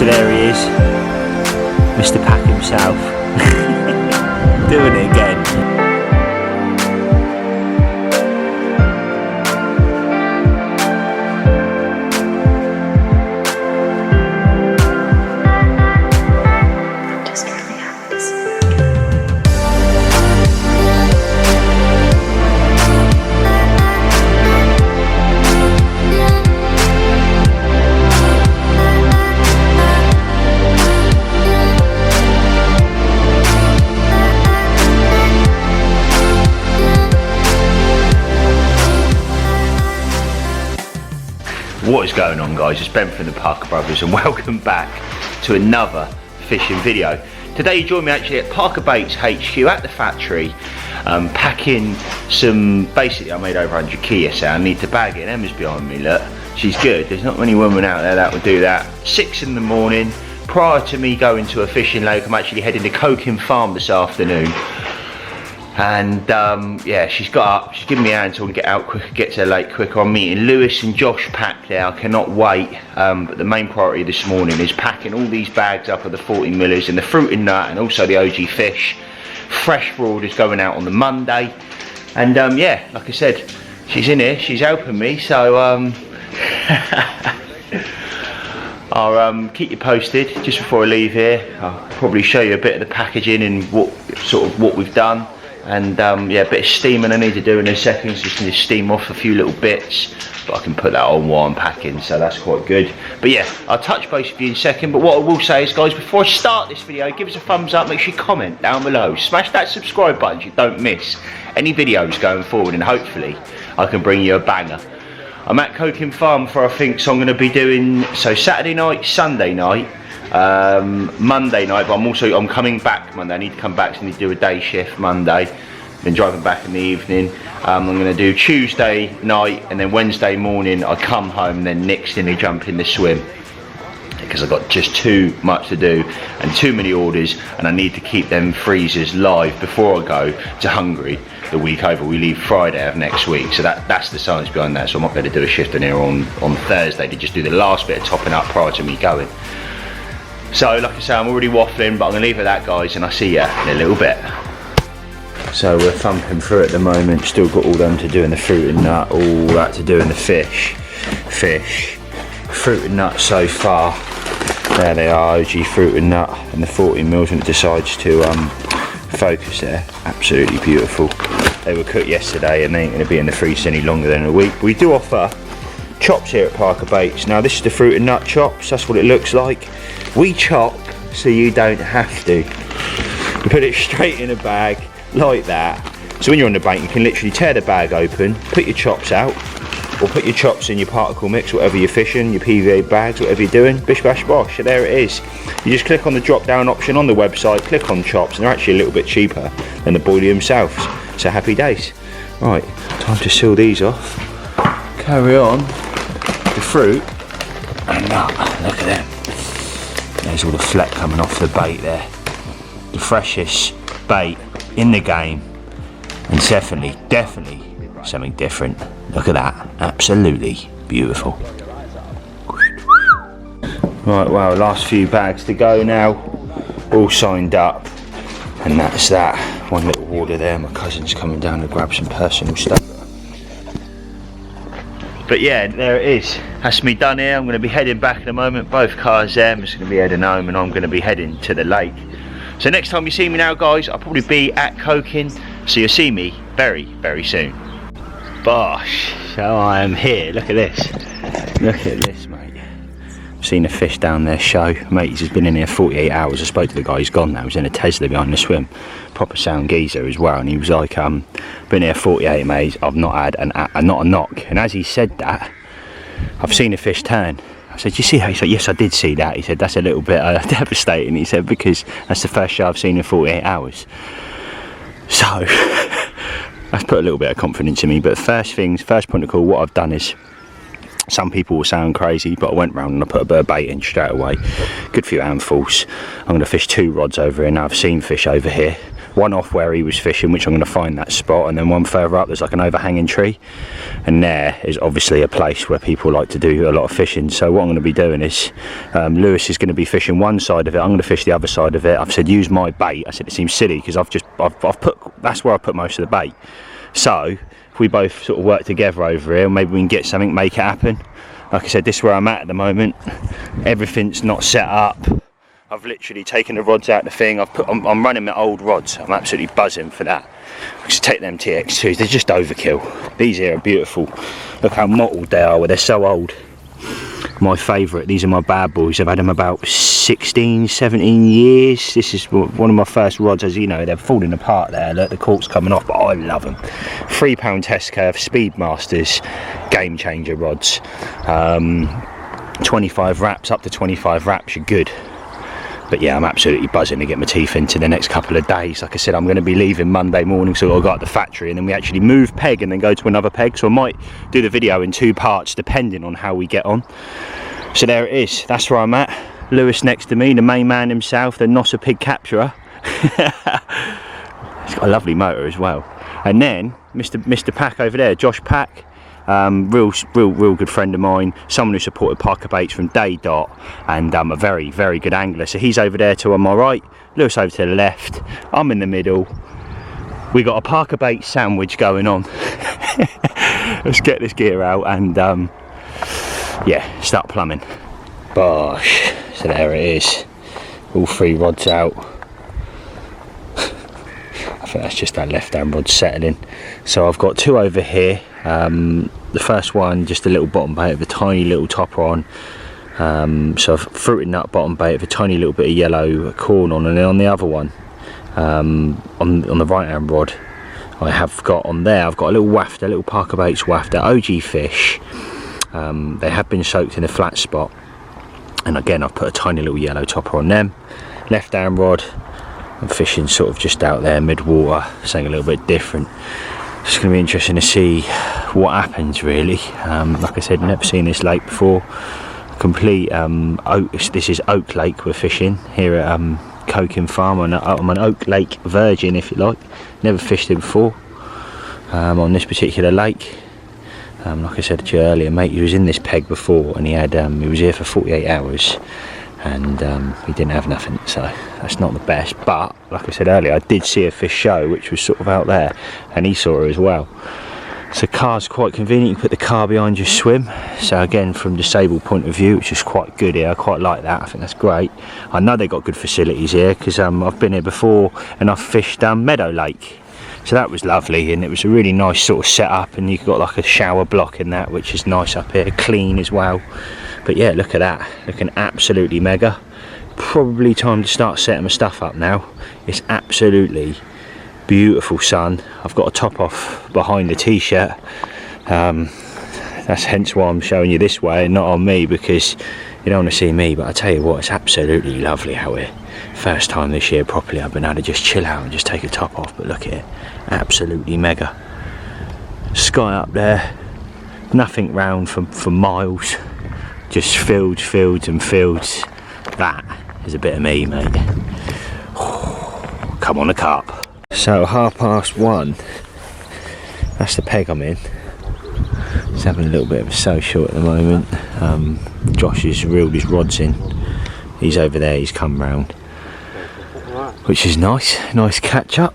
So there he is, Mr. Pack himself, doing it again. What is going on, guys? It's Ben from the Parker Brothers and welcome back to another fishing video. Today you join me actually at Parker Baits HQ at the factory, packing some, basically I made over 100 key yesterday. I need to bag it. Emma's behind me, look, she's good. There's not many women out there that will do that. 6 in the morning, prior to me going to a fishing lake. I'm actually heading to Cokin Farm this afternoon. And yeah, she's got up, she's giving me a hand so I can get out quicker, get to the lake quicker. I'm meeting Lewis and Josh pack there, I cannot wait. But the main priority this morning is packing all these bags up of the 40 millers and the fruit and nut and also the OG fish. Fresh for orders going out on the Monday. And yeah, like I said, she's in here, she's helping me, so I'll keep you posted. Just before I leave here, I'll probably show you a bit of the packaging and what we've done. And yeah, a bit of steaming I need to do in a second, so just need to steam off a few little bits, but I can put that on while I'm packing, so that's quite good. But yeah, I'll touch base with you in a second. But what I will say is, guys, before I start this video, give us a thumbs up, make sure you comment down below, smash that subscribe button so you don't miss any videos going forward, and hopefully I can bring you a banger. I'm at Cokin Farm for, I think, so I'm going to be doing, so Saturday night, Sunday night, Monday night, but I'm coming back Monday. I need to come back, so I need to do a day shift Monday, then driving back in the evening. I'm going to do Tuesday night, and then Wednesday morning I come home, and then next thing I jump in the swim, because I've got just too much to do and too many orders, and I need to keep them freezers live before I go to Hungary the week over. We leave Friday of next week, so that's the science behind that. So I'm not going to do a shift in here on Thursday to just do the last bit of topping up prior to me going. So like I say, I'm already waffling, but I'm going to leave it at that, guys, and I'll see you in a little bit. So we're thumping through at the moment, still got all them to do in the fruit and nut, all that to do in the fish, fruit and nut so far. There they are, OG fruit and nut, and the 40 mils when it decides to focus there. Absolutely beautiful. They were cooked yesterday and they ain't going to be in the freezer any longer than a week. We do offer chops here at Parker Baits. Now this is the fruit and nut chops, that's what it looks like. We chop so you don't have to. You put it straight in a bag like that. So when you're on the bait, you can literally tear the bag open, put your chops out, or put your chops in your particle mix, whatever you're fishing, your PVA bags, whatever you're doing, bish bash bosh. So there it is. You just click on the drop down option on the website, click on chops, and they're actually a little bit cheaper than the boilie themselves. So happy days. Right, time to seal these off. Carry on. The fruit and nut, look at them. There's all the fleck coming off the bait there. The freshest bait in the game, and definitely something different. Look at that, absolutely beautiful. Right, well, last few bags to go now, all signed up, and that's that. One little order there, my cousin's coming down to grab some personal stuff. But yeah, there it is. That's me done here. I'm going to be heading back in a moment. Both cars there. I'm just going to be heading home, and I'm going to be heading to the lake. So next time you see me now, guys, I'll probably be at Cokin. So you'll see me very, very soon. Bosh. So I am here. Look at this. Look at this, mate. I've seen a fish down there show. Mate, he's just been in here 48 hours. I spoke to the guy. He's gone now. He was in a Tesla behind the swim. Proper sound geezer as well, and he was like, been here 48 mate, I've not had not a knock. And as he said that, I've seen a fish turn. I said, you see how? He said, yes, I did see that. He said, that's a little bit devastating. He said, because that's the first show I've seen in 48 hours. So that's put a little bit of confidence in me. But first point of call, what I've done is, some people will sound crazy, but I went round and I put a bit of bait in straight away. Good few handfuls. I'm going to fish 2 rods over here now. I've seen fish over here. one off where he was fishing, which I'm going to find that spot, and then one further up there's like an overhanging tree, and there is obviously a place where people like to do a lot of fishing. So what I'm going to be doing is Lewis is going to be fishing one side of it, I'm going to fish the other side of it. I've said use my bait. I said it seems silly because I've put, that's where I put most of the bait. So if we both sort of work together over here, maybe we can get something, make it happen. Like I said, this is where I'm at the moment. Everything's not set up. I've literally taken the rods out of the thing. I'm running my old rods. I'm absolutely buzzing for that. Just take them TX2s. They're just overkill. These here are beautiful. Look how mottled they are. Well, they're so old. My favourite. These are my bad boys. I've had them about 16, 17 years. This is one of my first rods. As you know, they're falling apart there. Look, the cork's coming off, but I love them. 3 pound test curve, Speedmasters, game changer rods. 25 wraps, up to 25 wraps, you're good. But yeah, I'm absolutely buzzing to get my teeth into the next couple of days. Like I said, I'm going to be leaving Monday morning, so I'll go up the factory and then we actually move peg and then go to another peg. So I might do the video in 2 parts depending on how we get on. So there it is, that's where I'm at. Lewis next to me, the main man himself, the Nosser pig capturer. He's got a lovely motor as well. And then Mr. Pack over there, Josh Pack. Real good friend of mine, someone who supported Parker Baits from day dot, and a very good angler. So he's over there to my right, Lewis over to the left, I'm in the middle. We got a Parker Baits sandwich going on. Let's get this gear out and yeah, start plumbing. Bosh. So there it is, all 3 rods out. I think that's just that left hand rod settling. So I've got 2 over here. The first one just a little bottom bait with a tiny little topper on. So I've fruited nut bottom bait with a tiny little bit of yellow corn on, and then on the other one, on the right hand rod, I have got on there, I've got a little wafter, a little Parker Baits wafter, OG fish. They have been soaked in a flat spot, and again I've put a tiny little yellow topper on them. Left hand rod, I'm fishing sort of just out there mid water, something a little bit different. It's going to be interesting to see what happens really. Like I said, never seen this lake before. Complete this is Oak Lake we're fishing here at Coking Farm. I'm an Oak Lake virgin, if you like. Never fished it before on this particular lake. Like I said to you earlier, mate, he was in this peg before, and he was here for 48 hours. And he didn't have nothing, so that's not the best. But like I said earlier, I did see a fish show which was sort of out there, and he saw her as well. So car's quite convenient, you can put the car behind your swim. So again, from disabled point of view, which is quite good here, I quite like that. I think that's great. I know they've got good facilities here because I've been here before and I've fished Meadow Lake, so that was lovely, and it was a really nice sort of setup, and you've got like a shower block in that, which is nice up here, clean as well. But yeah, look at that, looking absolutely mega. Probably time to start setting my stuff up now. It's absolutely beautiful sun. I've got a top off behind the t-shirt. That's hence why I'm showing you this way and not on me, because you don't want to see me. But I tell you what, it's absolutely lovely out here. First time this year properly I've been able to just chill out and just take a top off. But look at it, absolutely mega. Sky up there, nothing round for miles. Just fields and fields. That is a bit of me, mate. Come on, a carp. So 1:30. That's the peg I'm in. He's having a little bit of a social at the moment. Josh has reeled his rods in. He's over there, he's come round, which is nice catch up.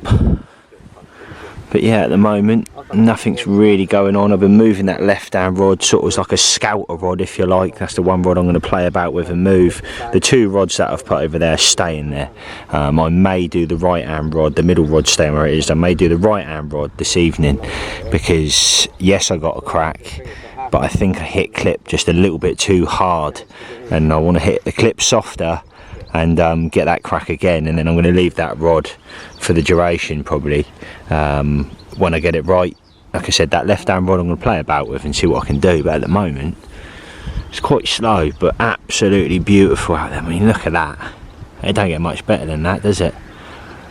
But yeah, at the moment nothing's really going on. I've been moving that left hand rod, sort of like a scouter rod, if you like. That's the one rod I'm going to play about with and move. The 2 rods that I've put over there stay in there. I may do the right hand rod, the middle rod staying where it is. I may do the right hand rod this evening, because yes, I got a crack, but I think I hit clip just a little bit too hard, and I want to hit the clip softer and get that crack again, and then I'm going to leave that rod for the duration probably. When I get it right, like I said, that left hand rod I'm going to play about with and see what I can do. But at the moment it's quite slow, but absolutely beautiful out there. I mean, look at that, it don't get much better than that, does it?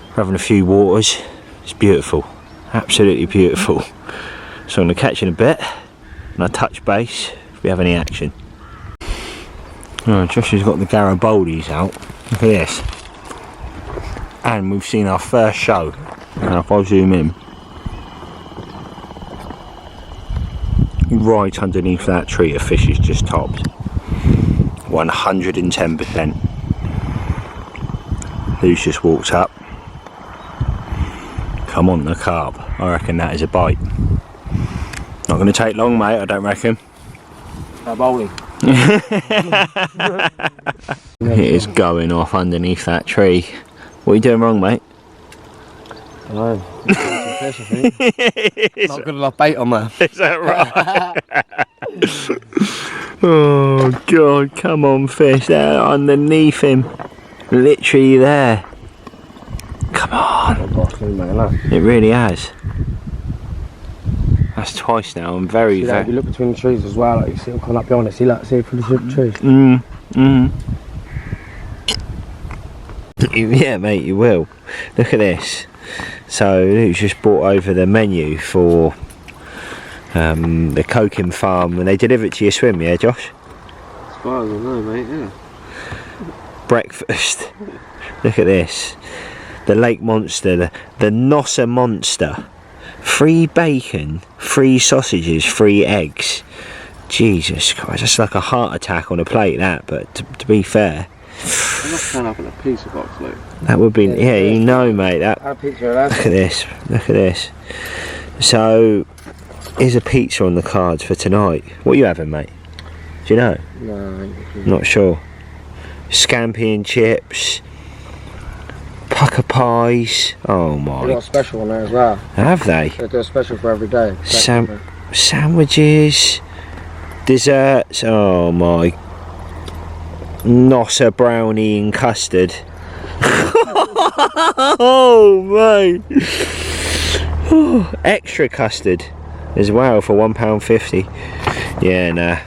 We're having a few waters, it's beautiful, absolutely beautiful. So I'm going to catch in a bit and I'll touch base if we have any action. Josh has got the garibaldis out. Look at this. And we've seen our first show. Now if I zoom in, right underneath that tree a fish is just topped. 110%. Who's just walked up? Come on, the carp. I reckon that is a bite. Not going to take long, mate, I don't reckon. Bowling. It is going off underneath that tree. What are you doing wrong, mate? I know. Fish, I think. Not good enough bait on there. Is that right? Oh God, come on fish, they're underneath him. Literally there. Come on. It really has. That's twice now. I'm very, See, like, you look between the trees as well, like you see them coming up behind it. See, like, see through the trees. Yeah, mate, you will. Look at this. So Luke's just brought over the menu for the coking farm, and they deliver it to your swim, yeah, Josh? As far as I know, mate, yeah. Breakfast. Look at this. The lake monster, the Nosser monster. 3 bacon, 3 sausages, 3 eggs. Jesus Christ, that's like a heart attack on a plate, that. But to be fair, I'm not turn up in a pizza box, Luke. that would be, yeah, you know, mate. That. Have a pizza, Look at this. Look at this. So, here's a pizza on the cards for tonight. What are you having, mate? Do you know? No, Not sure. Scampi and chips. Pucker pies. Oh They've my. got a special on there as well. Have they? They do a special for every day. Sandwiches. Desserts. Oh my. Nosser brownie and custard. Oh mate. Extra custard as well for £1.50. Yeah, nah.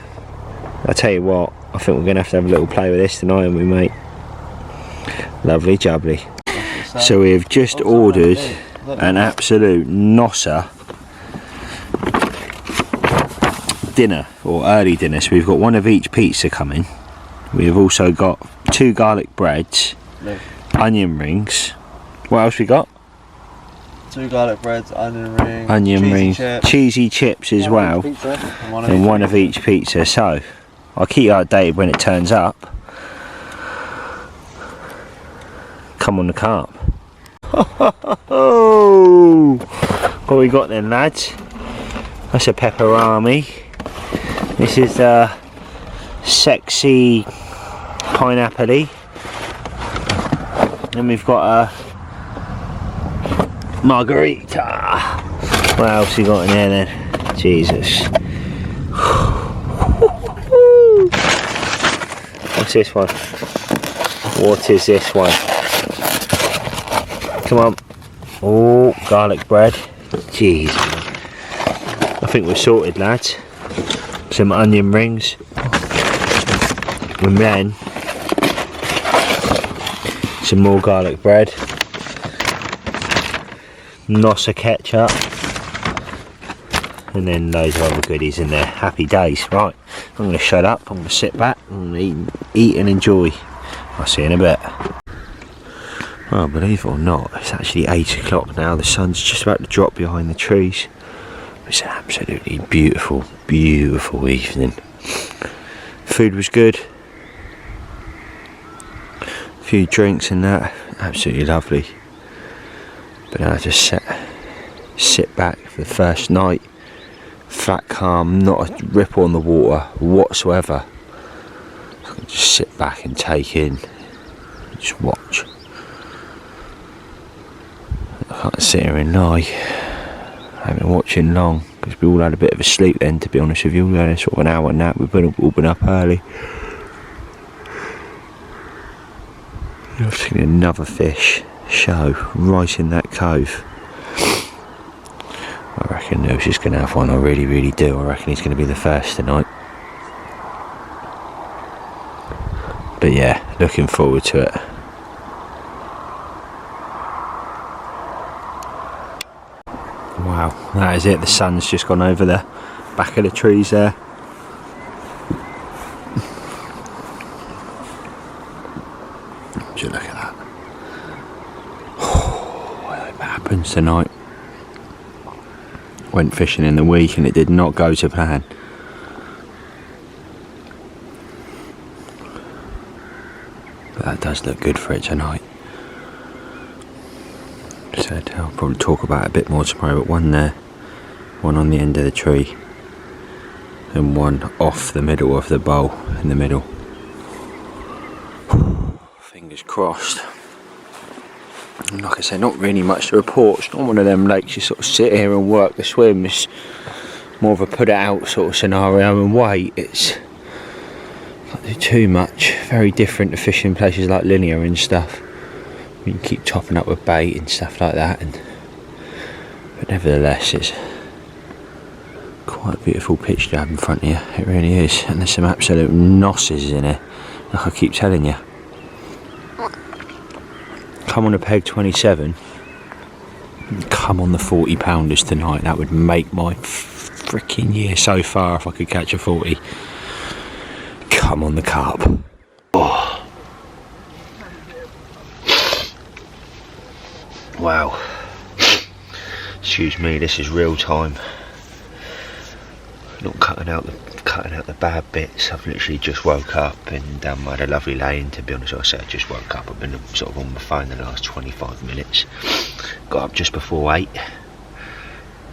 I'll tell you what, I think we're going to have a little play with this tonight, aren't we, mate? Lovely jubbly. So we've just ordered an absolute Nosser dinner, or early dinner. So we've got one of each pizza coming. We've also got 2 garlic breads, onion rings. What else we got? 2 garlic breads, onion rings, chips. cheesy chips as well, and one of each pizza. So I'll keep you updated when it turns up. Come on, the carp. Oh, what we got then, lads? That's a pepperami. This is sexy pineapple-y. And we've got a margarita. What else we got in there then? Jesus. What's this one? What is this one? Come on. Oh, garlic bread. Jeez. I think we're sorted, lads. Some onion rings. And then some more garlic bread. Nosser ketchup. And then loads of other goodies in there. Happy days. Right, I'm going to shut up. I'm going to sit back and eat and enjoy. I'll see you in a bit. Well, believe it or not, it's actually 8 o'clock now. The sun's just about to drop behind the trees. It's an absolutely beautiful, beautiful evening. Food was good. A few drinks and that. Absolutely lovely. But now I just sit back for the first night. Flat calm, not a ripple on the water whatsoever. I can just sit back and take in. Just watch. I can't sit here and lie. I haven't been watching long because we all had a bit of a sleep then, to be honest with you. We had a sort of an hour nap. We've all been up early. I've seen another fish show right in that cove. I reckon Neil's just going to have one. I really, really do. I reckon he's going to be the first tonight. But yeah, looking forward to it. Wow, that is it. The sun's just gone over the back of the trees there. Would you look at that? Oh, I'm happy. happens tonight. Went fishing in the week and it did not go to plan. But that does look good for it tonight. Said I'll probably talk about it a bit more tomorrow, but one there, one on the end of the tree, and one off the middle of the bowl in the middle. Fingers crossed. And like I say, not really much to report. It's not one of them lakes you sort of sit here and work the swim. It's more of a put it out sort of scenario and wait. It's not do too much. Very different to fishing places like Linear and stuff. You can keep topping up with bait and stuff like that, but nevertheless it's quite a beautiful pitch to have in front of you. It really is, and there's some absolute nosses in it, like I keep telling you. Come on a peg 27, come on the 40 pounders tonight. That would make my freaking year so far if I could catch a 40. Come on the carp. Oh. Wow, excuse me, this is real time. Not cutting out the bad bits. I've literally just woke up and I had a lovely lay-in, to be honest. I said I just woke up. I've been sort of on my phone the last 25 minutes. Got up just before 8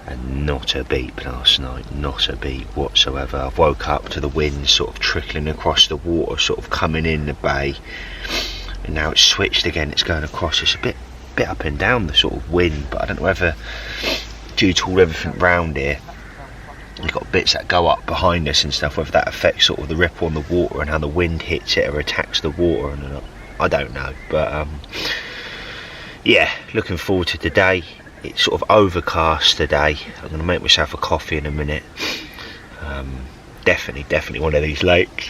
and not a beep last night, not a beep whatsoever. I've woke up to the wind sort of trickling across the water, sort of coming in the bay, and now it's switched again. It's going across. It's a bit up and down, the sort of wind, but I don't know whether due to all everything round here, you've got bits that go up behind us and stuff, whether that affects sort of the ripple on the water and how the wind hits it or attacks the water, and I don't know, but yeah, looking forward to today. It's sort of overcast today. I'm going to make myself a coffee in a minute. Definitely one of these lakes.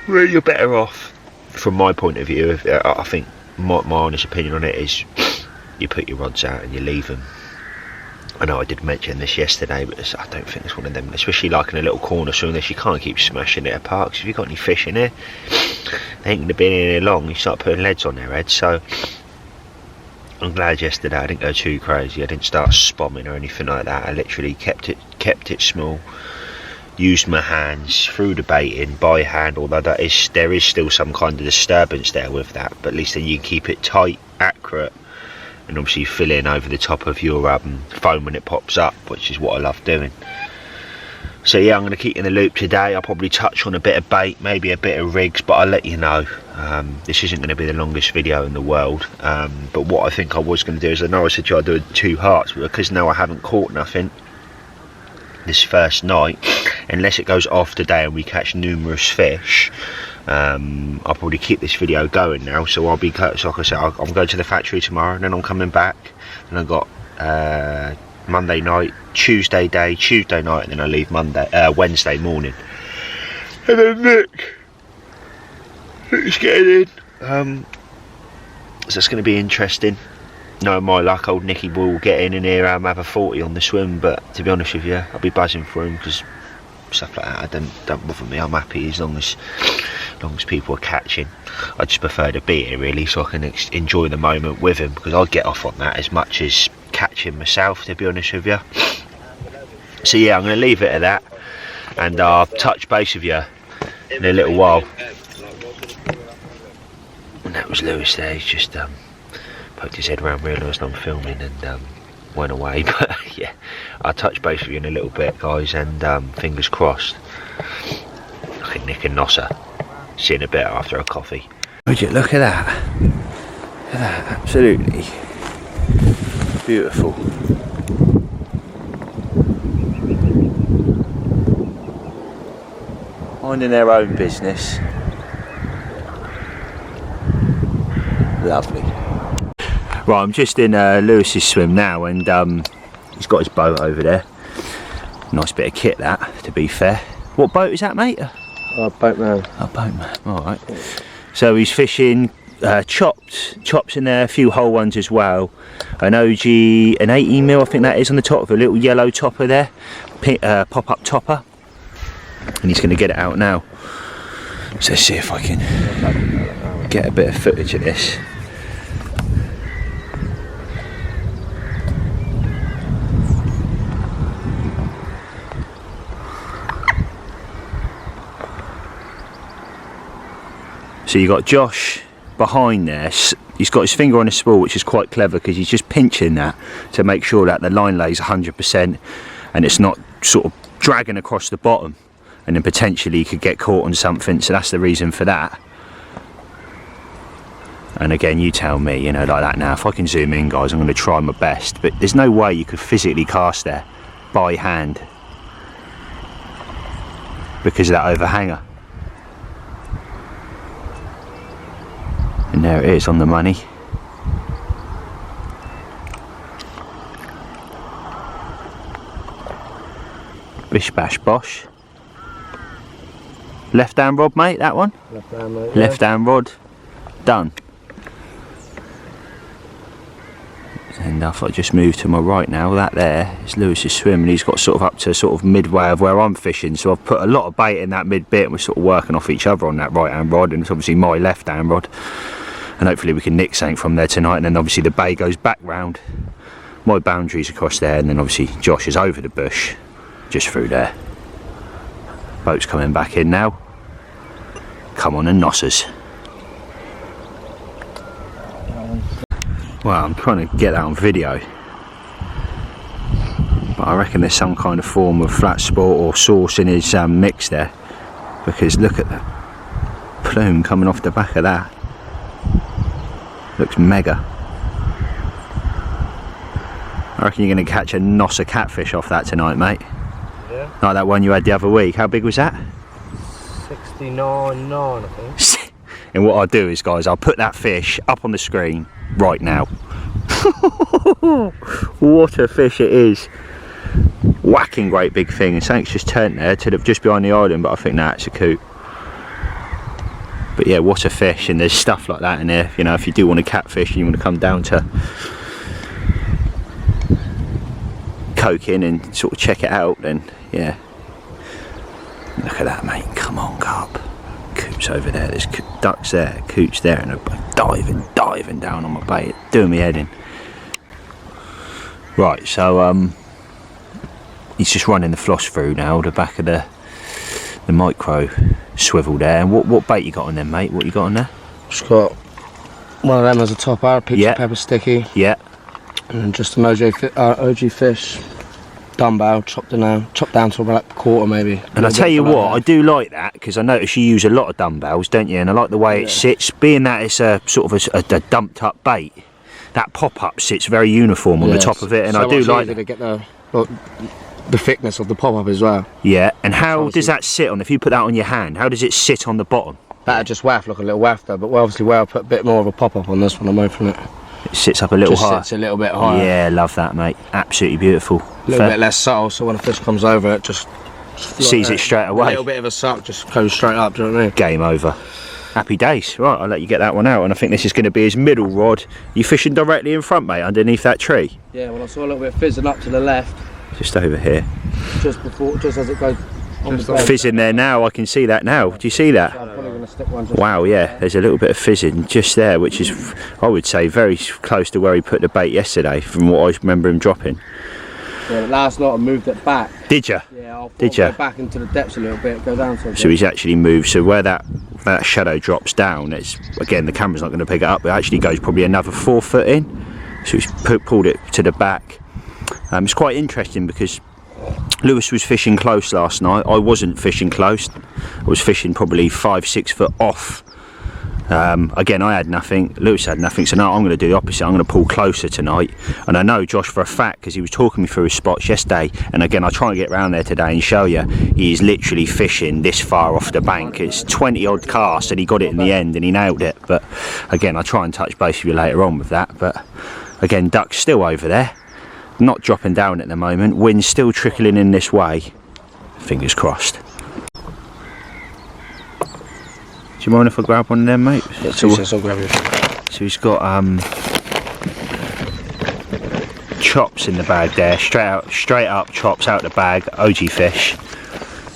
Where you're better off, from my point of view, I think my honest opinion on it is you put your rods out and you leave them. I know I did mention this yesterday, but I don't think it's one of them, especially like in a little corner so this, you can't keep smashing it apart, because if you've got any fish in here, they ain't going to be in here long. You start putting leads on their heads. So I'm glad yesterday I didn't go too crazy. I didn't start spomming or anything like that. I literally kept it small. Used my hands, threw the bait in by hand, although there is still some kind of disturbance there with that, but at least then you can keep it tight, accurate, and obviously fill in over the top of your foam when it pops up, which is what I love doing. So yeah, I'm going to keep you in the loop today. I'll probably touch on a bit of bait, maybe a bit of rigs, but I'll let you know. This isn't going to be the longest video in the world, but what I think I was going to do is, I know I said to you I'd do 2 hearts, but because now I haven't caught nothing this first night, unless it goes off today and we catch numerous fish, I'll probably keep this video going now. So I'll be, so like I said, I'm going to the factory tomorrow, and then I'm coming back, and I've got Monday night, Tuesday night, and then I leave Wednesday morning, and then Nick's getting in. So it's going to be interesting. No, my luck, old Nicky will get in here, have a 40 on the swim, but to be honest with you, I'll be buzzing for him, because stuff like that don't bother me. I'm happy as long as people are catching. I just prefer to be here really, so I can enjoy the moment with him, because I'll get off on that as much as catching myself, to be honest with you. So yeah, I'm going to leave it at that, and I'll touch base with you in a little while. And that was Lewis there. He's just poked his head around, realised I'm filming, and went away. But yeah, I'll touch base with you in a little bit, guys, and fingers crossed. I think Nick and Nosser see you in a bit after a coffee. Would you look at that? Look at that, absolutely beautiful. Minding their own business. Lovely. Right, I'm just in Lewis's swim now, and he's got his boat over there. Nice bit of kit that, to be fair. What boat is that, mate? Boatman. Oh, boatman, alright. So he's fishing chops in there, a few whole ones as well. An OG, an 18mm, I think that is, on the top of a little yellow topper there. Pop-up topper. And he's going to get it out now. So let's see if I can get a bit of footage of this. So you got Josh behind there. He's got his finger on the spool, which is quite clever because he's just pinching that to make sure that the line lays 100% and it's not sort of dragging across the bottom, and then potentially you could get caught on something. So that's the reason for that. And again, you tell me, you know, like that now. If I can zoom in, guys, I'm going to try my best, but there's no way you could physically cast there by hand because of that overhanger. And there it is on the money. Bish bash bosh. Left hand rod, mate, that one? Left hand, mate. Left hand rod. Done. And if I just move to my right now, that there is Lewis's swim, and he's got sort of up to sort of midway of where I'm fishing, so I've put a lot of bait in that mid bit and we're sort of working off each other on that right hand rod, and it's obviously my left hand rod, and hopefully we can nick something from there tonight. And then obviously the bay goes back round, my boundaries across there, and then obviously Josh is over the bush just through there. Boat's coming back in now. Come on and nossers. Well, I'm trying to get that on video, but I reckon there's some kind of form of flat sport or sauce in his mix there, because look at that plume coming off the back of that. Looks mega. I reckon you're going to catch a nosser catfish off that tonight, mate. Yeah. Like that one you had the other week. How big was that? 69.9, I think. And what I'll do is, guys, I'll put that fish up on the screen right now. What a fish it is. Whacking great big thing, and something's just turned there to just behind the island, but I think that's a coot. But yeah, what a fish. And there's stuff like that in there, you know, if you do want to catfish and you want to come down to Coking and sort of check it out, then yeah. Look at that, mate. Come on, Carp. Coots over there, there's ducks there, coots there, and they're diving down on my bait, doing me head in. Right, so he's just running the floss through now, the back of the micro swivel there. And what bait you got on there, mate? What you got on there? Just got one of them as a topper, pizza Yeah. pepper sticky, Yeah. and then just an OG fish dumbbell chopped down to about a quarter maybe. And I tell you what, I do like that, because I notice you use a lot of dumbbells, don't you? And I like the way it sits, being that it's a sort of a dumped up bait. That pop up sits very uniform on the top of it, and so I do much like easier to get the thickness of the pop up as well. Yeah. And how does that sit on? If you put that on your hand, how does it sit on the bottom? That'd just waft like a little wafter, but obviously where I put a bit more of a pop up on this one, I'm opening it. It sits up a little higher. Sits a little bit higher. Yeah, love that, mate. Absolutely beautiful. A little bit less subtle, so when a fish comes over, it just sees it straight away. A little bit of a suck just goes straight up. Do you know what I mean? Game over. Happy days. Right, I'll let you get that one out, and I think this is going to be his middle rod. You fishing directly in front, mate, underneath that tree? Yeah. Well, I saw a little bit fizzing up to the left, Just over here. just as it goes. Fizzing there now. I can see that now. Do you see that? I'm probably gonna stick one just Wow, yeah, there's a little bit of fizzing just there, which is, I would say, very close to where he put the bait yesterday, from what I remember him dropping. Yeah, but last night I moved it back. Did you? Yeah, I'll Did go ya? back into the depths a little bit, go down to a So bit. he's actually moved, so where that shadow drops down, it's, again, the camera's not going to pick it up, it actually goes probably another 4 foot in, so he's pulled it to the back. It's quite interesting because Lewis was fishing close last night. I wasn't fishing close. I was fishing probably 5-6 foot off. Again, I had nothing, Lewis had nothing, so now I'm going to do the opposite. I'm going to pull closer tonight, and I know Josh for a fact, because he was talking me through his spots yesterday, and again I try and get around there today and show you, he's literally fishing this far off the bank. It's 20 odd casts and he got it in the end and he nailed it. But again, I'll try and touch base with you later on with that. But again, duck's still over there, not dropping down at the moment, wind's still trickling in this way, fingers crossed. Do you mind if I grab one of them, mate? Yeah, So I'll grab you. he's got chops in the bag there, straight up chops out the bag, OG fish,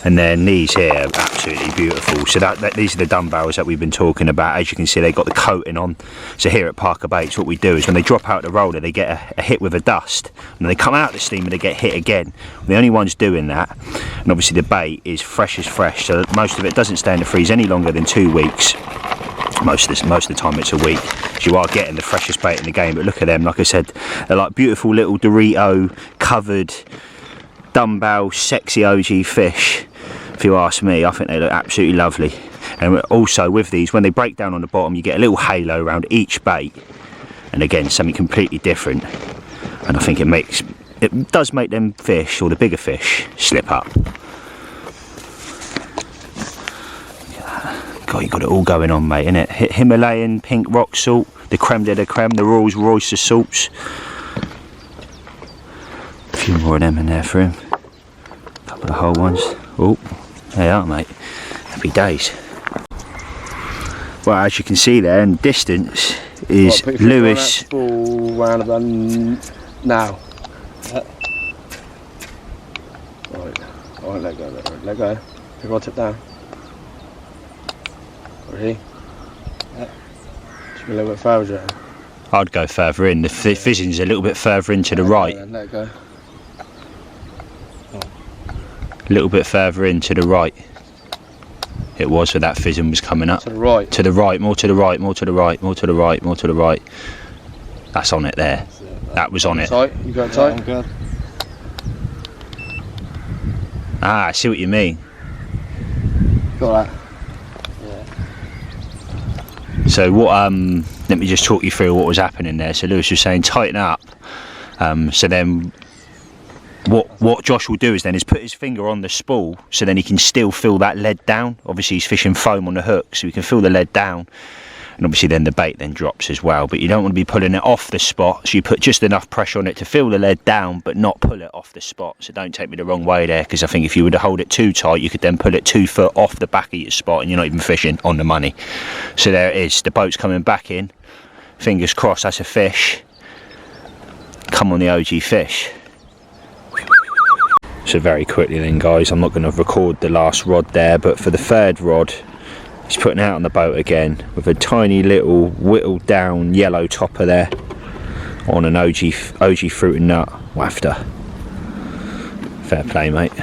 and then these here are absolutely beautiful. So these are the dumbbells that we've been talking about. As you can see, they've got the coating on. So here at Parker Baits, what we do is when they drop out the roller, they get a hit with a dust, and they come out the steamer, they get hit again. We're the only ones doing that, and obviously the bait is fresh as fresh, so most of it doesn't stay in the freeze any longer than 2 weeks. most of the time it's a week. So you are getting the freshest bait in the game. But look at them, like I said, they're like beautiful little Dorito covered dumbbell sexy OG fish. If you ask me, I think they look absolutely lovely. And also with these, when they break down on the bottom, you get a little halo around each bait, and again something completely different. And I think it does make them fish, or the bigger fish, slip up. God, you got it all going on, mate, innit? Himalayan pink rock salt, the creme de la creme, the Rolls Royce of salts. A few more of them in there for him. A couple of whole ones. Oh, there they are, mate. Happy days. Well, as you can see there in distance is Lewis. Full round about now. Alright, let go. Pick one tip down. Ready? Just a little bit further, Joe. I'd go further in. The fishing's a little bit further in to the right. Let it go. A little bit further in to the right. It was where that fizzing was coming up. To the right. To the right, more to the right, more to the right, more to the right, more to the right. That's on it there. That was on it. Tight? You got it tight? I'm good. Ah, I see what you mean. Got that. So what? Let me just talk you through what was happening there. So Lewis was saying tighten up. So then, what Josh will do is put his finger on the spool, so then he can still feel that lead down. Obviously he's fishing foam on the hook, so he can feel the lead down, and obviously then the bait then drops as well. But you don't want to be pulling it off the spot, so you put just enough pressure on it to feel the lead down, but not pull it off the spot. So don't take me the wrong way there, because I think if you were to hold it too tight, you could then pull it 2 foot off the back of your spot, and you're not even fishing on the money. So there it is. The boat's coming back in. Fingers crossed, that's a fish. Come on, the OG fish. So very quickly then, guys, I'm not going to record the last rod there, but for the third rod, he's putting out on the boat again with a tiny little whittled down yellow topper there on an OG fruit and nut wafter. Fair play, mate.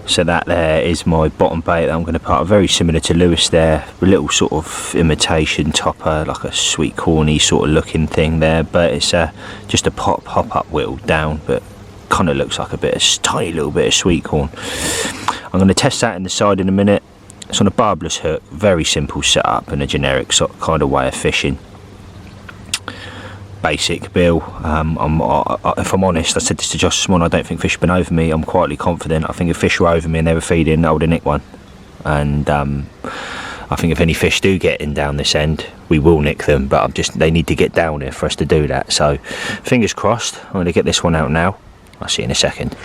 So that there is my bottom bait that I'm going to put, very similar to Lewis there, a little sort of imitation topper, like a sweet corny sort of looking thing there, but it's just a hop up whittled down, but kind of looks like a tiny little bit of sweet corn. I'm going to test that in the side in a minute. It's on a barbless hook, very simple setup and a generic kind of way of fishing. Basic bill. If I'm honest, I said this to Josh this morning, I don't think fish have been over me. I'm quietly confident. I think if fish were over me and they were feeding, I would have nicked one. And I think if any fish do get in down this end, we will nick them, but they need to get down here for us to do that. So fingers crossed. I'm going to get this one out now. I'll see you in a second.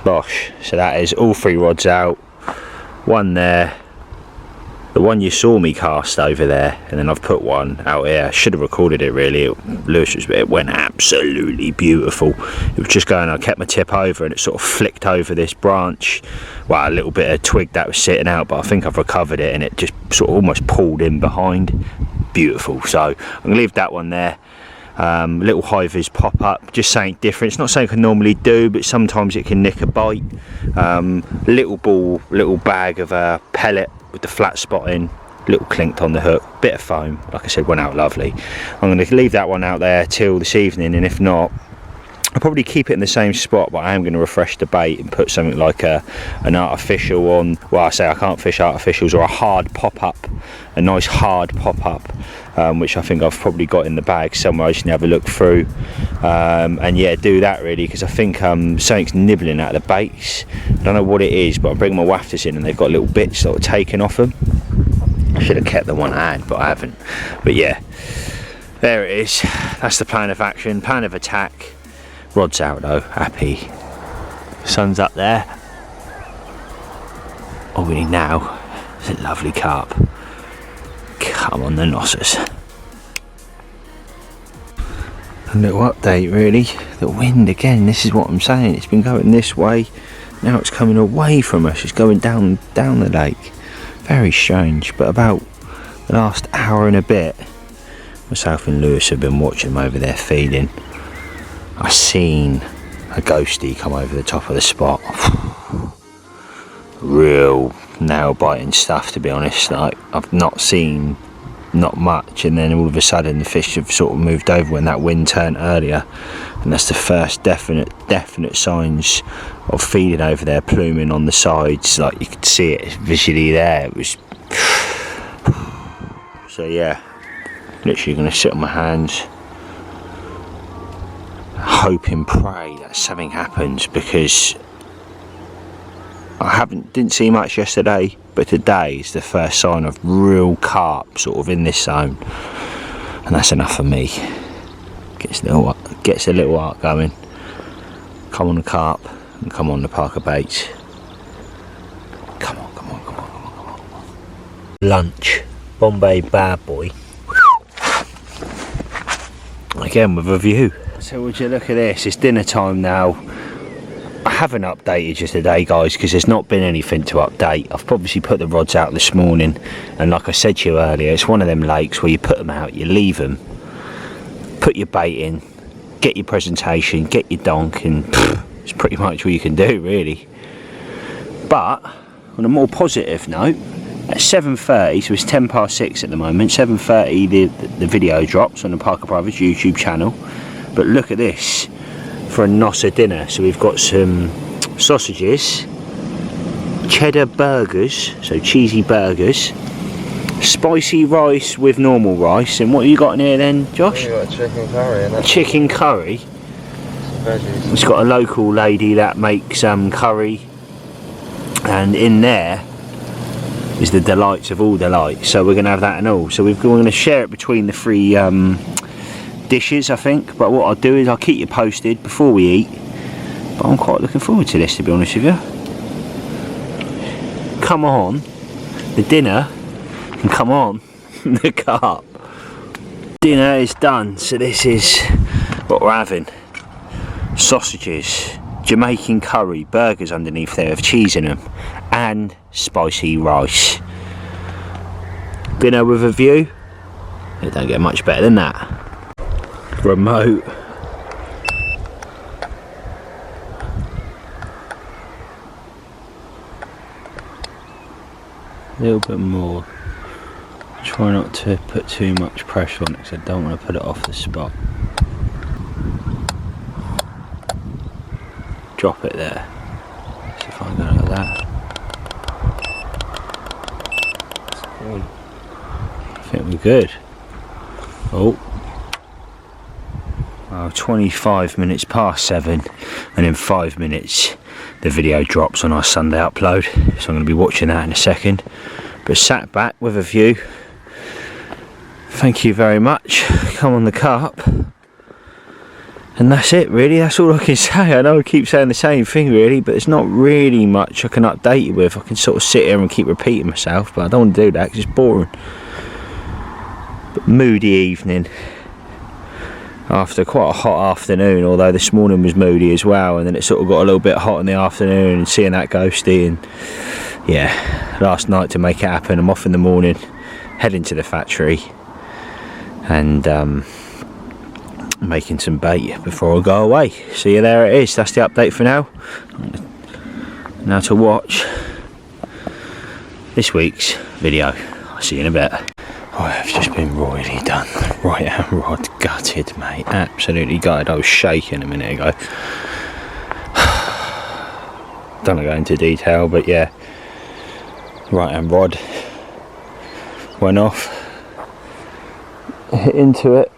Bosh. So that is all 3 rods out. One there, the one you saw me cast over there, and then I've put one out here. I should have recorded it really. It went absolutely beautiful. It was just going, I kept my tip over and it sort of flicked over this branch. Well, a little bit of twig that was sitting out, but I think I've recovered it, and it just sort of almost pulled in behind. Beautiful. So I'm going to leave that one there. Little hivers pop up, just something different. It's not something I normally do, but sometimes it can nick a bite. Little bag of a pellet with the flat spot in, little clinked on the hook, bit of foam, like I said, went out lovely. I'm going to leave that one out there till this evening, and if not, I'll probably keep it in the same spot, but I am going to refresh the bait and put something like an artificial on. Well, I say I can't fish artificials, or a hard pop-up, a nice hard pop-up, which I think I've probably got in the bag somewhere. I just need to have a look through, and yeah, do that really, because I think something's nibbling out of the baits. I don't know what it is, but I'm bringing my wafters in and they've got little bits sort of taken off them. I should have kept the one I had, but I haven't. But yeah, there it is. That's the plan of action, plan of attack. Rod's out though, happy. Sun's up there. All we need now is a lovely carp. Come on the nosses. A little update really. The wind again, this is what I'm saying. It's been going this way. Now it's coming away from us. It's going down the lake. Very strange, but about the last hour and a bit, myself and Lewis have been watching them over there feeding. I seen a ghostie come over the top of the spot. Real nail biting stuff, to be honest. Like, I've not seen not much, and then all of a sudden the fish have sort of moved over when that wind turned earlier, and that's the first definite signs of feeding over there, pluming on the sides. Like, you could see it visually there. It was so yeah, literally gonna sit on my hands, hope and pray that something happens, because I didn't see much yesterday, but today is the first sign of real carp sort of in this zone, and that's enough for me. Gets a little arc going. Come on the carp and come on the Parker baits. Come on. Lunch, Bombay bad boy. Again with a view. So would you look at this? It's dinner time now. I haven't updated you today, guys, because there's not been anything to update. I've obviously put the rods out this morning, and like I said to you earlier, it's one of them lakes where you put them out, you leave them, put your bait in, get your presentation, get your donk, and it's pretty much all you can do really. But on a more positive note, at 7:30, so it's 6:10 at the moment, 7:30 the video drops on the Parker Brothers YouTube channel. But look at this for a Nossa dinner. So we've got some sausages, cheddar burgers, so cheesy burgers, spicy rice with normal rice, and what have you got in here then, Josh? You got a chicken curry and Chicken curry. veggies. It's got a local lady that makes curry, and in there is the delights of all delights. So we're going to have that and all. So we're going to share it between the 3 dishes, I think. But what I'll do is I'll keep you posted before we eat. But I'm quite looking forward to this, to be honest with you. Come on, the dinner, and come on, the carp. Dinner is done, so this is what we're having. Sausages, Jamaican curry, burgers underneath there with cheese in them, and spicy rice. Dinner with a view. It don't get much better than that. Remote. A little bit more. Try not to put too much pressure on it because I don't want to put it off the spot. Drop it there. See if I can go like that. I think we're good. Oh. Well, 25 minutes past 7, and in 5 minutes the video drops on our Sunday upload, so I'm going to be watching that in a second. But sat back with a view. Thank you very much. Come on the carp. And And that's it really, that's all I can say. I know I keep saying the same thing really, but there's not really much I can update you with. I can sort of sit here and keep repeating myself, but I don't want to do that because it's boring. But moody evening after quite a hot afternoon, although this morning was moody as well, and then it sort of got a little bit hot in the afternoon and seeing that ghosty, and yeah, last night to make it happen. I'm off in the morning, heading to the factory and making some bait before I go away. So yeah, there it is, that's the update for now. Now to watch this week's video. I'll see you in a bit. I've just been royally done. Right hand rod gutted, mate. Absolutely gutted. I was shaking a minute ago. Don't want to go into detail, but yeah, right hand rod went off, hit into it.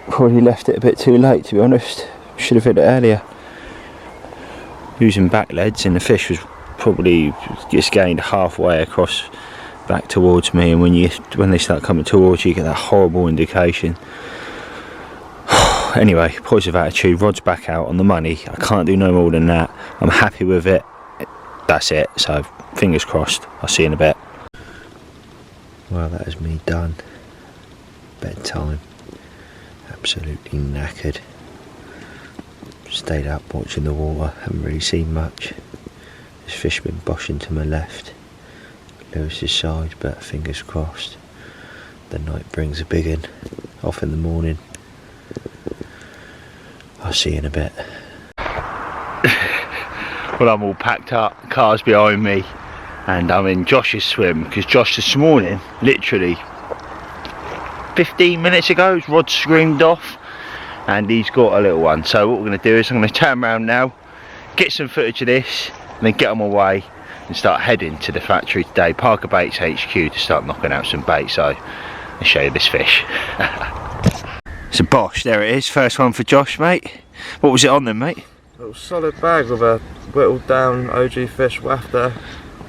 Probably left it a bit too late, to be honest. Should have hit it earlier. Using back leads, and the fish was probably just gained halfway across back towards me, and when they start coming towards you, you get that horrible indication. Anyway, positive attitude, rod's back out on the money. I can't do no more than that. I'm happy with it. That's it. So fingers crossed. I'll see you in a bit. Well, that is me done. Bedtime. Absolutely knackered. Stayed up watching the water, haven't really seen much. This fish been boshing to my left, Lewis's side, but fingers crossed the night brings a big one. Off in the morning. I'll see you in a bit. Well, I'm all packed up, car's behind me, and I'm in Josh's swim, because Josh this morning, literally 15 minutes ago, his rod screamed off and he's got a little one. So what we're going to do is I'm going to turn around now, get some footage of this, and then get on my way and start heading to the factory today, Parker Baits HQ, to start knocking out some bait. So I'll show you this fish. So Bosh, there it is, first one for Josh, mate. What was it on then, mate? A little solid bag with a whittled down OG fish wafter.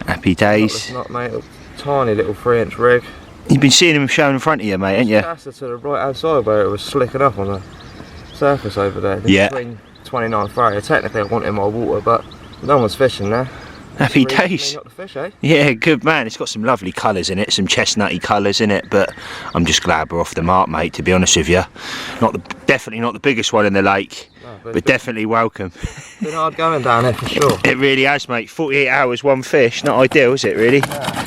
Happy days. Not mate, a tiny little 3-inch rig. You've been seeing him showing in front of you, mate, ain't you? That's to the right hand side where it was slicking up on the surface over there. Yeah. Between 29 30. Technically I want in my water, but no one's fishing there. Happy days. Not the fish, eh? Yeah, good man. It's got some lovely colours in it, some chestnutty colours in it, but I'm just glad we're off the mark, mate, to be honest with you. Definitely not the biggest one in the lake, no, but definitely welcome. Been hard going down there for sure. It really has, mate. 48 hours, one fish. Not ideal, is it, really? Yeah.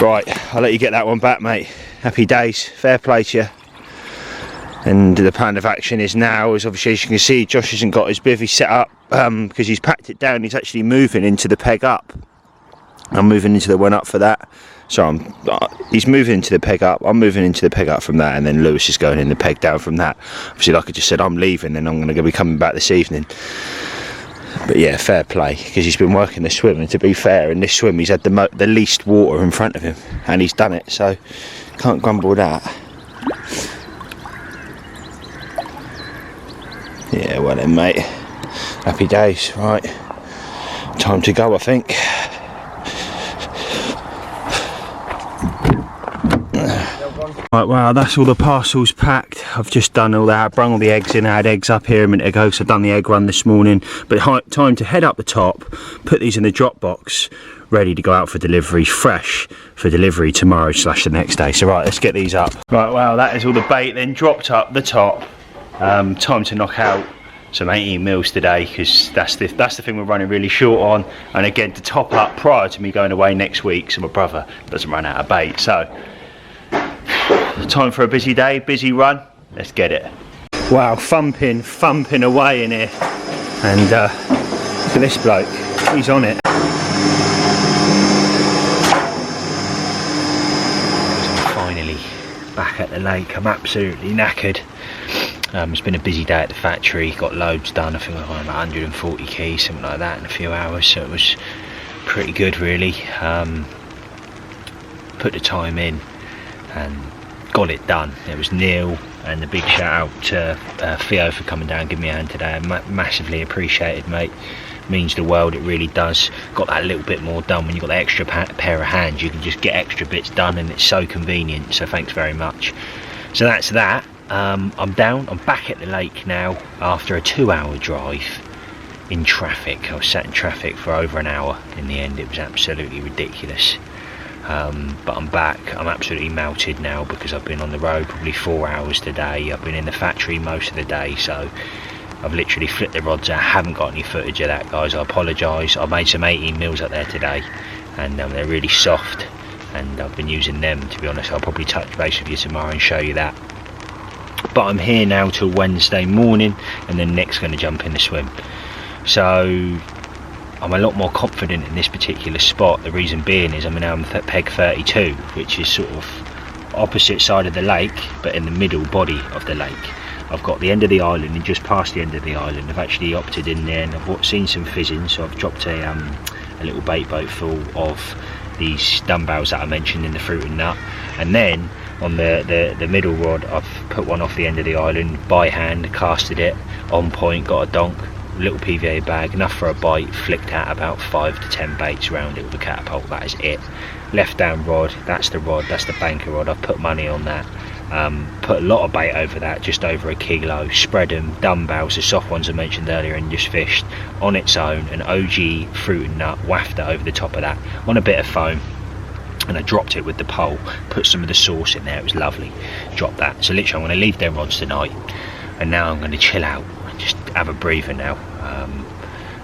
Right, I'll let you get that one back, mate. Happy days. Fair play to you. And the plan of action is now, as obviously as you can see, Josh hasn't got his bivvy set up because he's packed it down. He's actually moving into the peg up. I'm moving into the one up for that. So he's moving into the peg up, I'm moving into the peg up from that, and then Lewis is going in the peg down from that. Obviously, like I just said, I'm leaving and I'm going to be coming back this evening. But yeah, fair play, because he's been working the swim, and to be fair, in this swim he's had the least water in front of him, and he's done it, so can't grumble that. Yeah, well then, mate, happy days. Right, time to go, I think. Right, well, that's all the parcels packed. I've just done all that, brung all the eggs in. I had eggs up here a minute ago, so I've done the egg run this morning. But time to head up the top, put these in the drop box, ready to go out for delivery, fresh for delivery tomorrow / the next day. So right, let's get these up. Right, well, that is all the bait then dropped up the top. Time to knock out some 18 mils today, because that's the thing we're running really short on. And again, to top up prior to me going away next week, so my brother doesn't run out of bait. So time for a busy day, busy run. Let's get it. Wow, thumping away in here, and look at this bloke. He's on it. Finally back at the lake. I'm absolutely knackered. It's been a busy day at the factory. Got loads done. I think I got about 140 keys, something like that, in a few hours. So it was pretty good, really. Put the time in and got it done. It was Neil, and a big shout out to Theo for coming down and giving me a hand today. Massively appreciated, mate. Means the world, it really does. Got that little bit more done. When you've got that extra pair of hands, you can just get extra bits done, and it's so convenient. So thanks very much. So that's that. I'm back at the lake now after a 2-hour drive in traffic. I was sat in traffic for over an hour in the end. It was absolutely ridiculous. But I'm back. I'm absolutely melted now because I've been on the road probably 4 hours today. I've been in the factory most of the day, so I've literally flipped the rods out. I haven't got any footage of that, guys. I apologise. I made some 18 mils up there today, and they're really soft, and I've been using them, to be honest. I'll probably touch base with you tomorrow and show you that. But I'm here now till Wednesday morning, and then Nick's going to jump in the swim. So I'm a lot more confident in this particular spot. The reason being is I'm now on peg 32, which is sort of opposite side of the lake, but in the middle body of the lake. I've got the end of the island, and just past the end of the island I've actually opted in there, and I've seen some fizzing, so I've dropped a little bait boat full of these dumbbells that I mentioned in the fruit and nut. And then on the middle rod I've put one off the end of the island by hand, casted it on point, got a donk, little PVA bag, enough for a bite, flicked out about 5 to 10 baits around it with a catapult. That is it. Left down rod, that's the banker rod. I've put money on that. Put a lot of bait over that, just over a kilo, spread them, dumbbells, the soft ones I mentioned earlier, and just fished on its own. An OG fruit and nut, wafted it over the top of that on a bit of foam, and I dropped it with the pole, put some of the sauce in there. It was lovely. Dropped that. So literally I'm going to leave their rods tonight, and now I'm going to chill out and just have a breather now,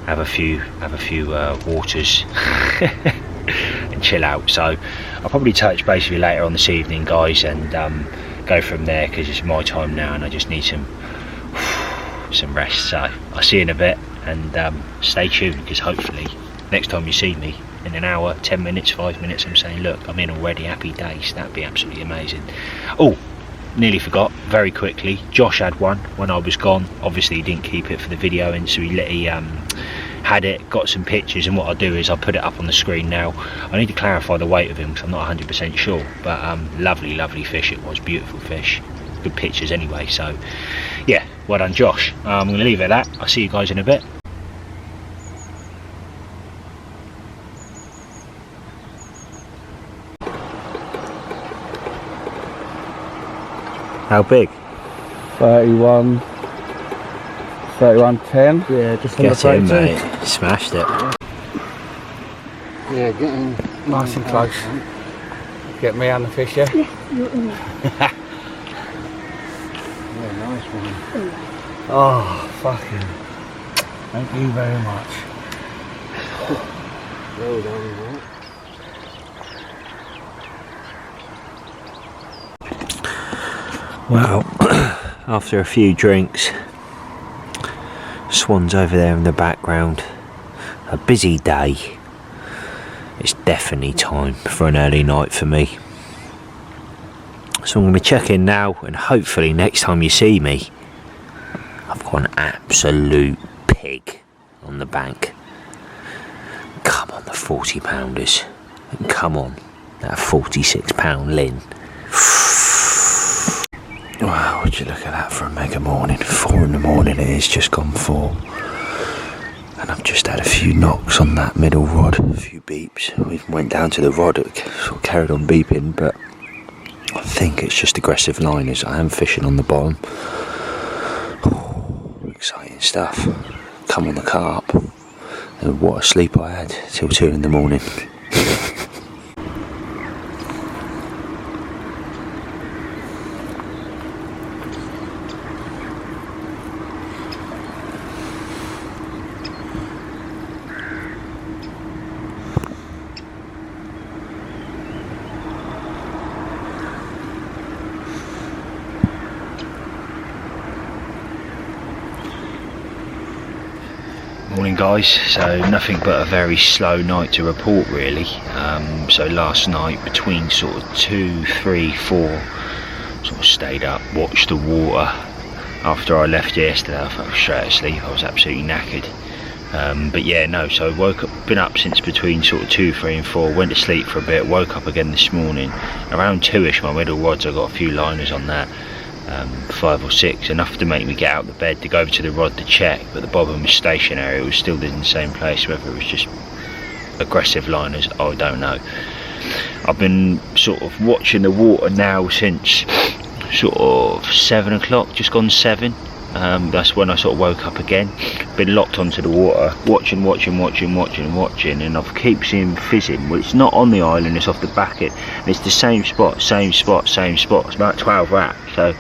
have a few waters and chill out. So I'll probably touch base with you later on this evening, guys, and go from there, because it's my time now and I just need some rest. So I'll see you in a bit, and stay tuned, because hopefully next time you see me in an hour, 10 minutes, 5 minutes, I'm saying, look, I'm in already, happy days. That'd be absolutely amazing. Oh, nearly forgot, very quickly, Josh had one when I was gone. Obviously he didn't keep it for the video, and so he had it, got some pictures, and what I'll do is I'll put it up on the screen now. I need to clarify the weight of him because I'm not 100% sure, but lovely fish it was, beautiful fish, good pictures anyway. So yeah, well done Josh. I'm going to leave it at that. I'll see you guys in a bit. How big? 31, 10. Yeah, just Get in, mate. Smashed it. Yeah, getting nice and close. Get me on the fish, yeah? Yeah. Yeah, nice one. Oh, fucking. Thank you very much. Well done, mate. Well, after a few drinks, swans over there in the background, a busy day. It's definitely time for an early night for me. So I'm going to check in now, and hopefully next time you see me, I've got an absolute pig on the bank. Come on, the 40 pounders, and come on, that 46 pound Lin. Wow, would you look at that for a mega morning. 4 in the morning it is, just gone 4. And I've just had a few knocks on that middle rod, a few beeps. We even went down to the rod, it sort of carried on beeping, but I think it's just aggressive liners. I am fishing on the bottom. Oh, exciting stuff. Come on the carp. And what a sleep I had till 2 in the morning. Morning guys, so nothing but a very slow night to report really. So last night between sort of 2, 3, 4 sort of stayed up, watched the water. After I left yesterday I fell straight asleep, I was absolutely knackered. But yeah, no, so I woke up, been up since between sort of 2, 3 and 4, went to sleep for a bit, woke up again this morning. Around 2ish my middle rods, I got a few liners on that. 5 or 6, enough to make me get out of the bed to go over to the rod to check, but the bobbin was stationary. It was still in the same place. Whether it was just aggressive liners, I don't know. I've been sort of watching the water now since sort of 7 o'clock, just gone 7. That's when I sort of woke up again. Been locked onto the water, watching, and I keep seeing fizzing. Well, it's not on the island, it's off the back it, and it's the same spot. It's about 12 wraps, so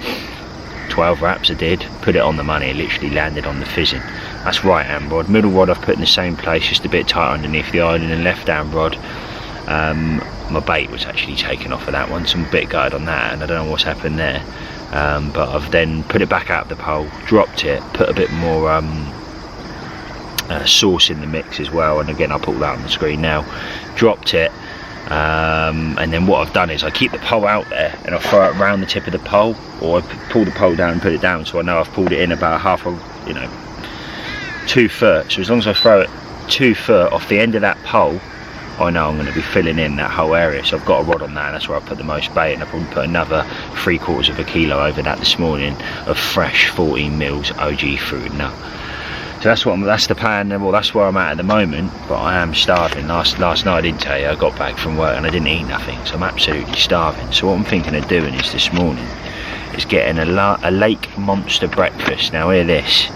12 wraps I did, put it on the money, it literally landed on the fizzing. That's right hand rod. Middle rod I've put in the same place, just a bit tighter underneath the island, and left hand rod, my bait was actually taken off of that one, so I'm a bit gutted on that, and I don't know what's happened there. But I've then put it back out of the pole, dropped it, put a bit more sauce in the mix as well, and again I'll put that on the screen now. Dropped it, and then what I've done is I keep the pole out there and I throw it around the tip of the pole, or I pull the pole down and put it down, so I know I've pulled it in about half a, 2 foot. So as long as I throw it 2 foot off the end of that pole, I know I'm going to be filling in that whole area. So I've got a rod on that, and that's where I put the most bait, and I probably put another 3/4 of a kilo over that this morning of fresh 14 mils OG fruit nut. So that's the plan. Well, that's where I'm at the moment, but I am starving. Last night I didn't tell you, I got back from work and I didn't eat nothing, so I'm absolutely starving. So what I'm thinking of doing is this morning is getting a lake monster breakfast. Now hear this: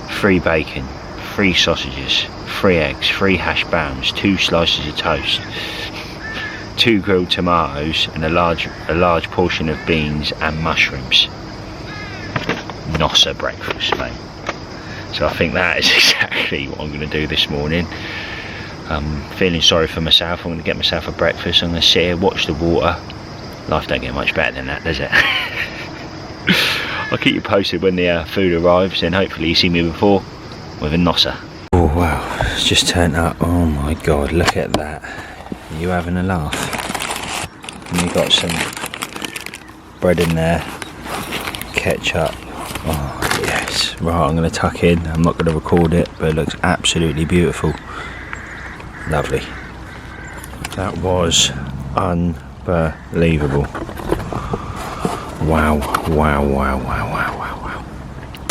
3 bacon, 3 sausages, 3 eggs, 3 hash browns, 2 slices of toast, 2 grilled tomatoes, and a large portion of beans and mushrooms. Nossa breakfast, mate. So I think that is exactly what I'm going to do this morning. I'm feeling sorry for myself. I'm going to get myself a breakfast. I'm going to sit here, watch the water. Life don't get much better than that, does it? I'll keep you posted when the food arrives, and hopefully you see me before with a Nossa. Oh wow, it's just turned up. Oh my god, look at that. Are you having a laugh? And you got some bread in there, ketchup. Oh yes. Right, I'm going to tuck in. I'm not going to record it, but it looks absolutely beautiful. Lovely. That was unbelievable. Wow.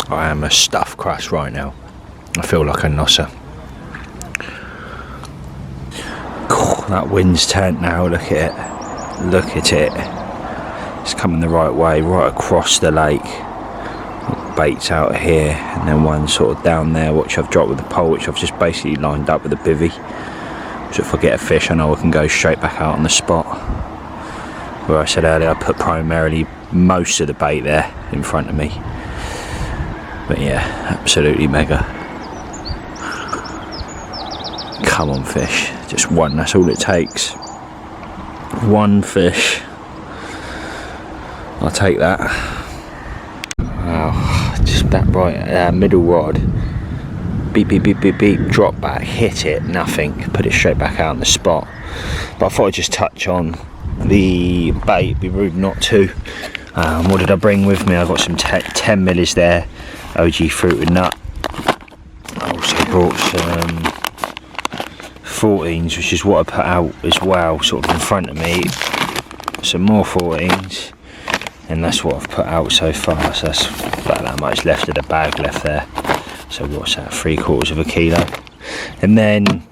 I am a stuffed crust right now. I feel like a Nossa. God, that wind's turned now, look at it. Look at it. It's coming the right way, right across the lake. Baits out here, and then one sort of down there, which I've dropped with the pole, which I've just basically lined up with a bivvy. So if I get a fish, I know I can go straight back out on the spot. Where I said earlier, I put primarily most of the bait there in front of me. But yeah, absolutely mega. Come on fish, just one, that's all it takes. One fish. I'll take that. Wow, just that right middle rod. Beep, drop back, hit it, nothing. Put it straight back out on the spot. But I thought I'd just touch on the bait, be rude not to. What did I bring with me? I got some 10 millis there, OG fruit and nut. I also brought some 14s, which is what I put out as well, sort of in front of me. Some more 14s, and that's what I've put out so far. So that's about that much left of the bag left there. So what's that, 3/4 of a kilo. And then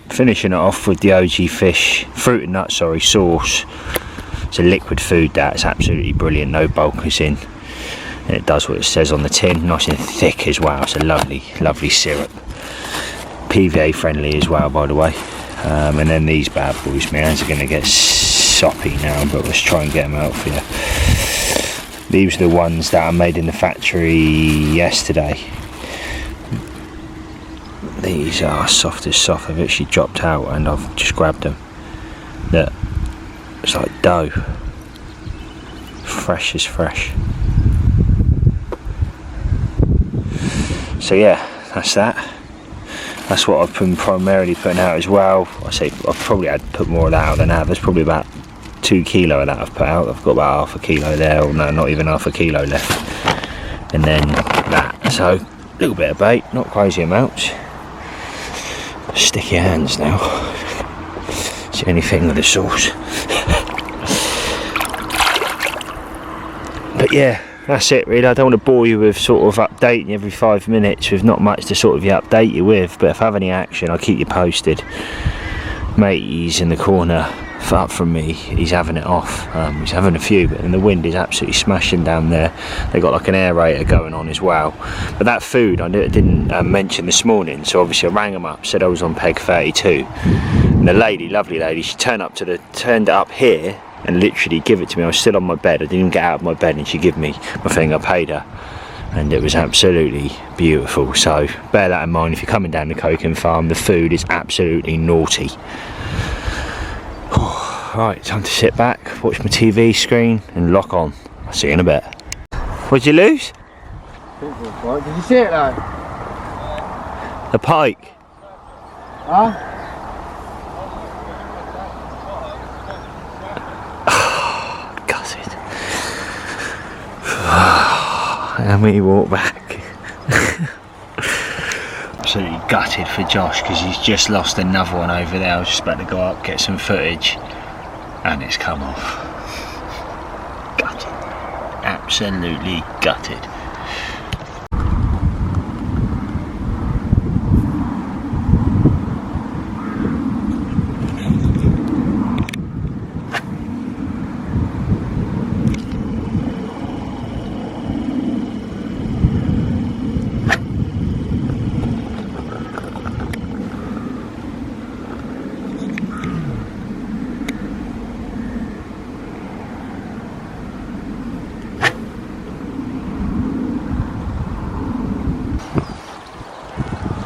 finishing it off with the OG fish, fruit and nut, sauce. It's a liquid food that, it's absolutely brilliant, no bulkers in. And it does what it says on the tin, nice and thick as well. It's a lovely syrup. PVA friendly as well, by the way. And then these bad boys, my hands are going to get soppy now, but let's try and get them out for you. These are the ones that I made in the factory yesterday. These are soft as soft. I've actually dropped out and I've just grabbed them. Look, it's like dough. Fresh as fresh. So yeah, that's that. That's what I've been primarily putting out as well. I say I've probably had put more of that out than that. There's probably about 2 kilo of that I've put out. I've got about half a kilo there, or no, not even half a kilo left. And then that. So a little bit of bait, not crazy amounts. Sticky hands now. It's the only thing with the sauce. But yeah, that's it really. I don't want to bore you with sort of updating you every 5 minutes with not much to sort of update you with, but if I have any action I'll keep you posted. Matey's in the corner up from me, he's having it off. He's having a few, but the wind is absolutely smashing down there. They got like an aerator going on as well. But that food I didn't mention this morning, so obviously I rang them up, said I was on peg 32, and the lady, lovely lady, she turned it up here and literally give it to me. I was still on my bed, I didn't even get out of my bed, and she gave me my thing. I paid her, and it was absolutely beautiful. So bear that in mind if you're coming down the Coking Farm. The food is absolutely naughty. Right, time to sit back, watch my TV screen and lock on. I'll see you in a bit. What'd you lose? Did you see it though? A pike. Huh? Gutted. And we walk back. Absolutely gutted for Josh because he's just lost another one over there. I was just about to go up, get some footage, and it's come off. Gutted. Absolutely gutted.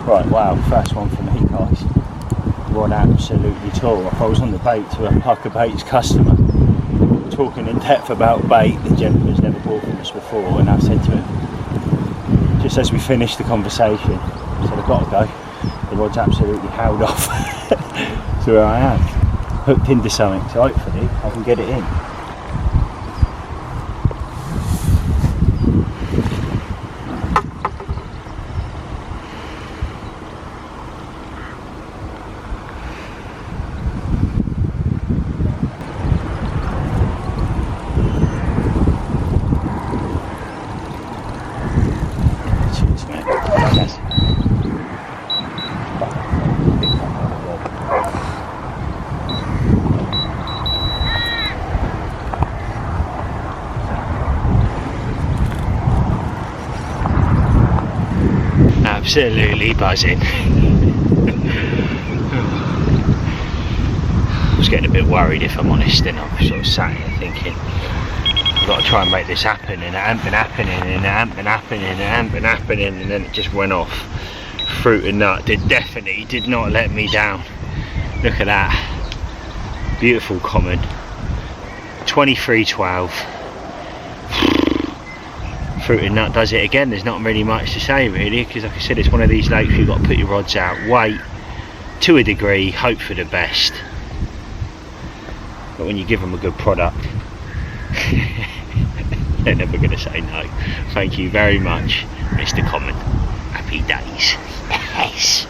Right, wow, first one for me, guys. Rod absolutely tore off. I was on the bait to a Parker Baits customer, talking in depth about bait. The gentleman's never bought from us before, and I said to him, just as we finished the conversation, I said, I've got to go. The rod's absolutely howled off. So here I am, hooked into something, so hopefully I can get it in. Absolutely buzzing. I was getting a bit worried, if I'm honest, and I was sort of sat here thinking, I've got to try and make this happen, and it hadn't been happening, and it hadn't been happening, and it hadn't been happening, and then it just went off. Fruit and nut definitely did not let me down. Look at that. Beautiful common. 23.12. Fruit and nut does it again. There's not really much to say really, because like I said, it's one of these lakes you've got to put your rods out, wait to a degree, hope for the best, but when you give them a good product they're never going to say no. Thank you very much, Mr. Common. Happy days. Yes.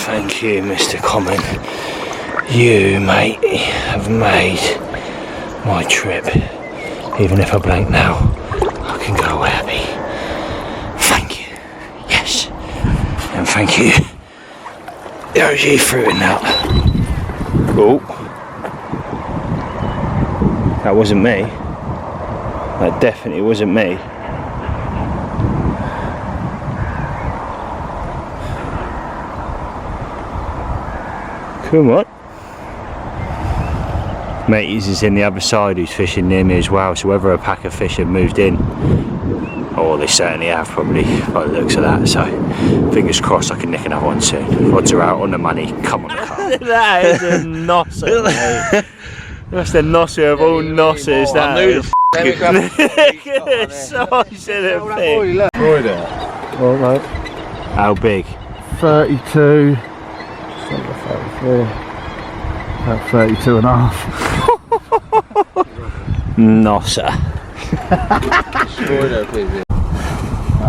Thank you, Mr. Common. You, mate, have made my trip. Even if I blank now, I can go away happy. Thank you. Yes. And thank you, the OG Fruit and Nut. Oh. That wasn't me. That definitely wasn't me. Come on. Mateys is in the other side who's fishing near me as well, so whether a pack of fish have moved in, or they certainly have probably by the looks of that, so fingers crossed I can nick another one soon. Rods are out on the money, come on. That is a nosser, mate. That's the nosser of all nossers, that is. Look at the size of the thing. Well, mate. How big? 32. 33. About 32 and a half. Nosser.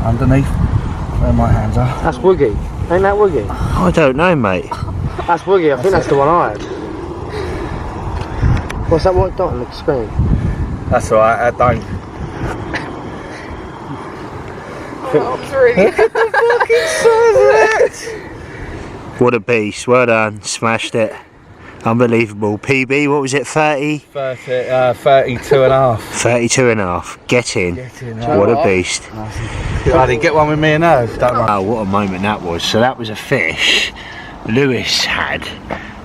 Underneath where my hands are. That's Woogie. Ain't that Woogie? I don't know, mate. That's Woogie. I think that's the one I had. What's that white dot on the screen? That's alright, I don't. Oh, really? Look at the fucking size of that! What a beast, well done, smashed it. Unbelievable. PB, what was it, 30? 32 and a half. 32 and a half. Get in. What a beast. Buddy, get one with me and her. Don't worry. Oh, what a moment that was. So that was a fish Lewis had,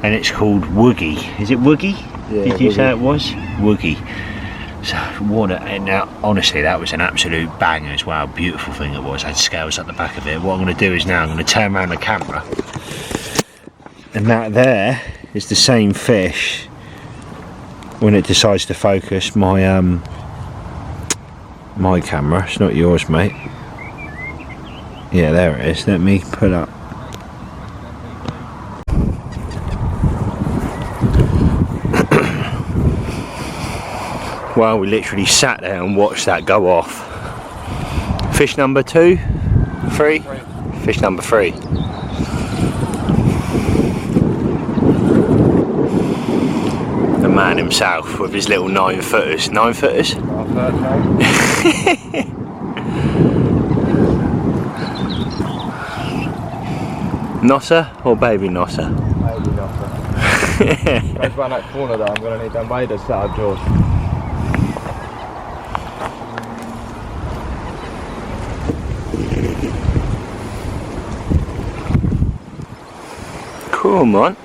and it's called Woogie. Is it Woogie? Yeah, Did you Woogie. say it was? Woogie. So what a, and now honestly that was an absolute banger as well. Beautiful thing it was. Had scales at the back of it. What I'm going to do is now I'm going to turn around the camera, and that there is the same fish when it decides to focus my my camera. It's not yours, mate. Yeah, there it is. Let me put up. Well, we literally sat there and watched that go off. Fish number 2? 3? Fish number 3. The man himself with his little 9-footers. 9-footers? Nosser or baby nosser? Maybe not. Goes round that corner though, I'm going to need them waders set up, George. Come on.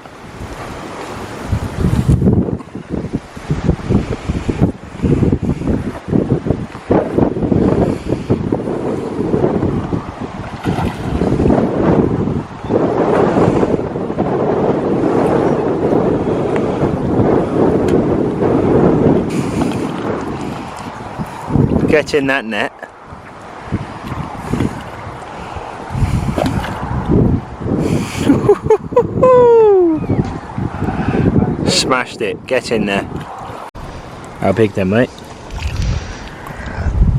Get in that net. Smashed it. Get in there. How big then, mate?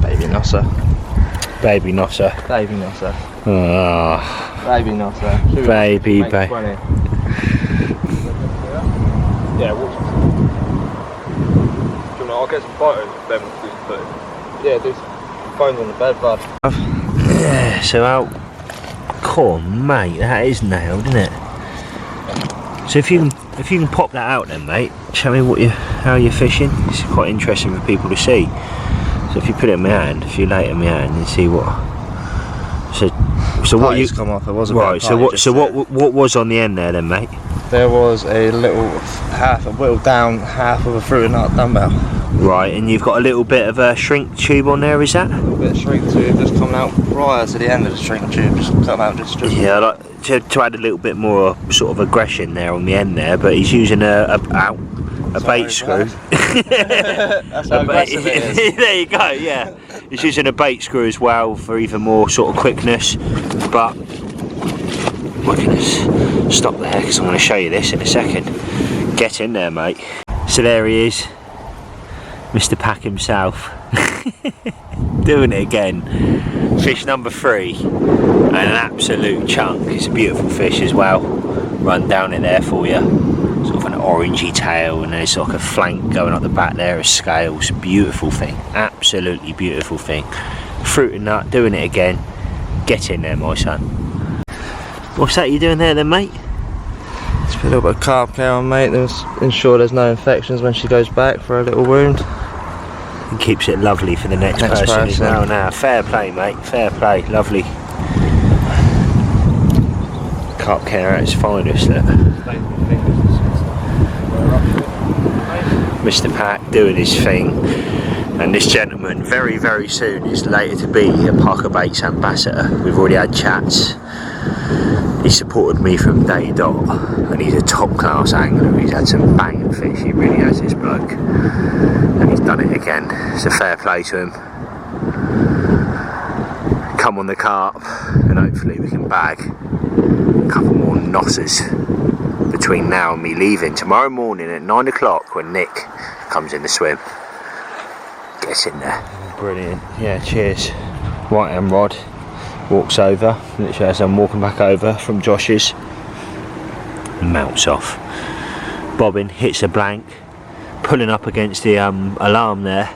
Baby nosser. Baby nosser. Baby nosser. Oh, Baby nosser. baby, baby. Yeah, I'll get some photos of them. Yeah, do some phones on the bed, bud. Yeah, so out. Come on, mate, that is nailed, isn't it? So if you can pop that out then, mate, show me how you're fishing. It's quite interesting for people to see. So if you put it in my hand, if you lay it in my hand and see what. So what you come off? It wasn't right. So what was on the end there then, mate? There was a whittled down half of a fruit and nut dumbbell. Right, and you've got a little bit of a shrink tube on there, is that? A little bit of shrink tube just coming out prior to the end of the shrink tube, just come out just. Yeah, like to add a little bit more sort of aggression there on the end there, but he's using a bait screw. That's how aggressive it is. There you go, yeah. He's using a bait screw as well for even more sort of quickness, but we're going to stop there because I'm going to show you this in a second. Get in there, mate. So there he is, Mr. Pack himself. Doing it again. Fish number 3, and an absolute chunk. It's a beautiful fish as well. Run down it there for you. Sort of an orangey tail, and there's like a flank going up the back there of scales. Beautiful thing, absolutely beautiful thing. Fruit and nut, doing it again. Get in there, my son. What's that you doing there then, mate? Just put a little bit of carp care on, mate. Ensure there's no infections when she goes back for a little wound. And keeps it lovely for the next person as well. Now, fair play, mate. Fair play, lovely. Carp care at its finest. Look. Mr. Pack doing his thing, and this gentleman very, very soon is later to be a Parker Baits ambassador. We've already had chats. He supported me from day dot, and he's a top class angler. He's had some banging fish, he really has, this bloke, and he's done it again. So fair play to him. Come on the carp, and hopefully we can bag a couple more nossers between now and me leaving tomorrow morning at 9 o'clock when Nick comes in the swim. Gets in there. Brilliant. Yeah, cheers. Right hand rod. Walks over, literally as I'm walking back over from Josh's, melts off. Bobbing, hits a blank, pulling up against the alarm there,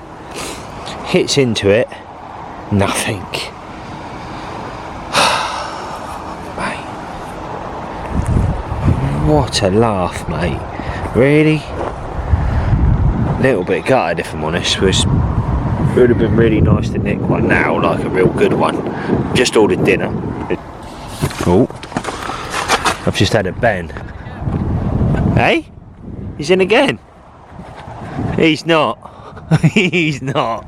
hits into it, nothing. Mate. What a laugh, mate. Really? Little bit gutted, if I'm honest. It would have been really nice to nick one now, like a real good one. Just ordered dinner. Oh, I've just had a Ben. Hey? He's in again? He's not. He's not.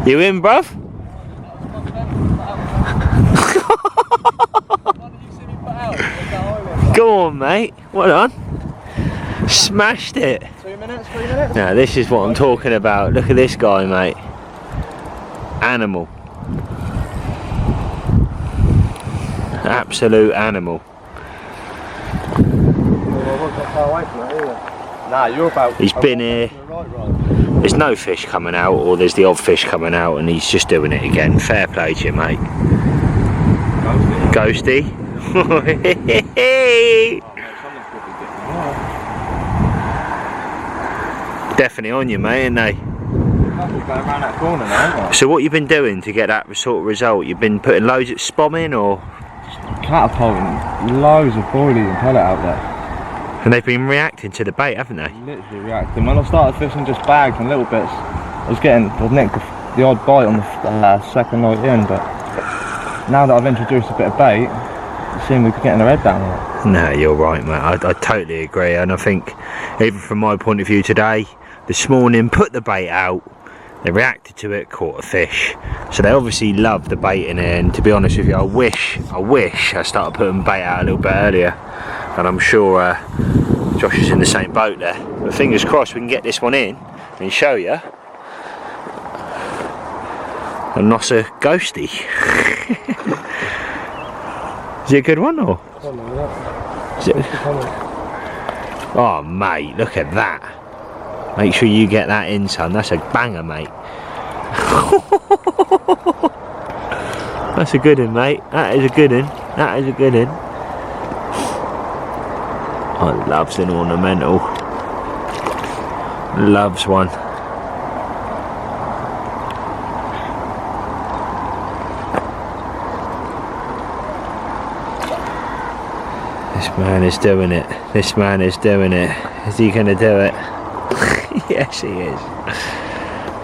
You in, bruv? Go on, mate. Well done. Smashed it. 2 minutes, 3 minutes? Now, this is what I'm talking about. Look at this guy, mate. Animal. Absolute animal. Nah, you're about. He's been here. There's no fish coming out, or there's the odd fish coming out, and he's just doing it again. Fair play to you, mate. Ghosty. Definitely on you, mate, ain't they? Going around that corner now. So what you've been doing to get that sort of result? You've been putting loads of spomming, or? Catapulting loads of boilies and pellet out there. And they've been reacting to the bait, haven't they? Literally reacting. When I started fishing just bags and little bits, I nicked the odd bite on the second night in, but now that I've introduced a bit of bait, it seems we could get their head down on it. No, you're right, mate. I totally agree, and I think even from my point of view today, this morning, put the bait out, they reacted to it, caught a fish. So they obviously love the bait in it, and to be honest with you, I wish I started putting bait out a little bit earlier, and I'm sure Josh is in the same boat there. But fingers crossed we can get this one in and show you a Nossa ghosty. Is it a good one, or? Is it? Oh, mate, look at that. Make sure you get that in, son. That's a banger, mate. That's a good one, mate. That is a good one. That is a good one. I loves an ornamental. Loves one. This man is doing it. This man is doing it. Is he going to do it? Yes, he is.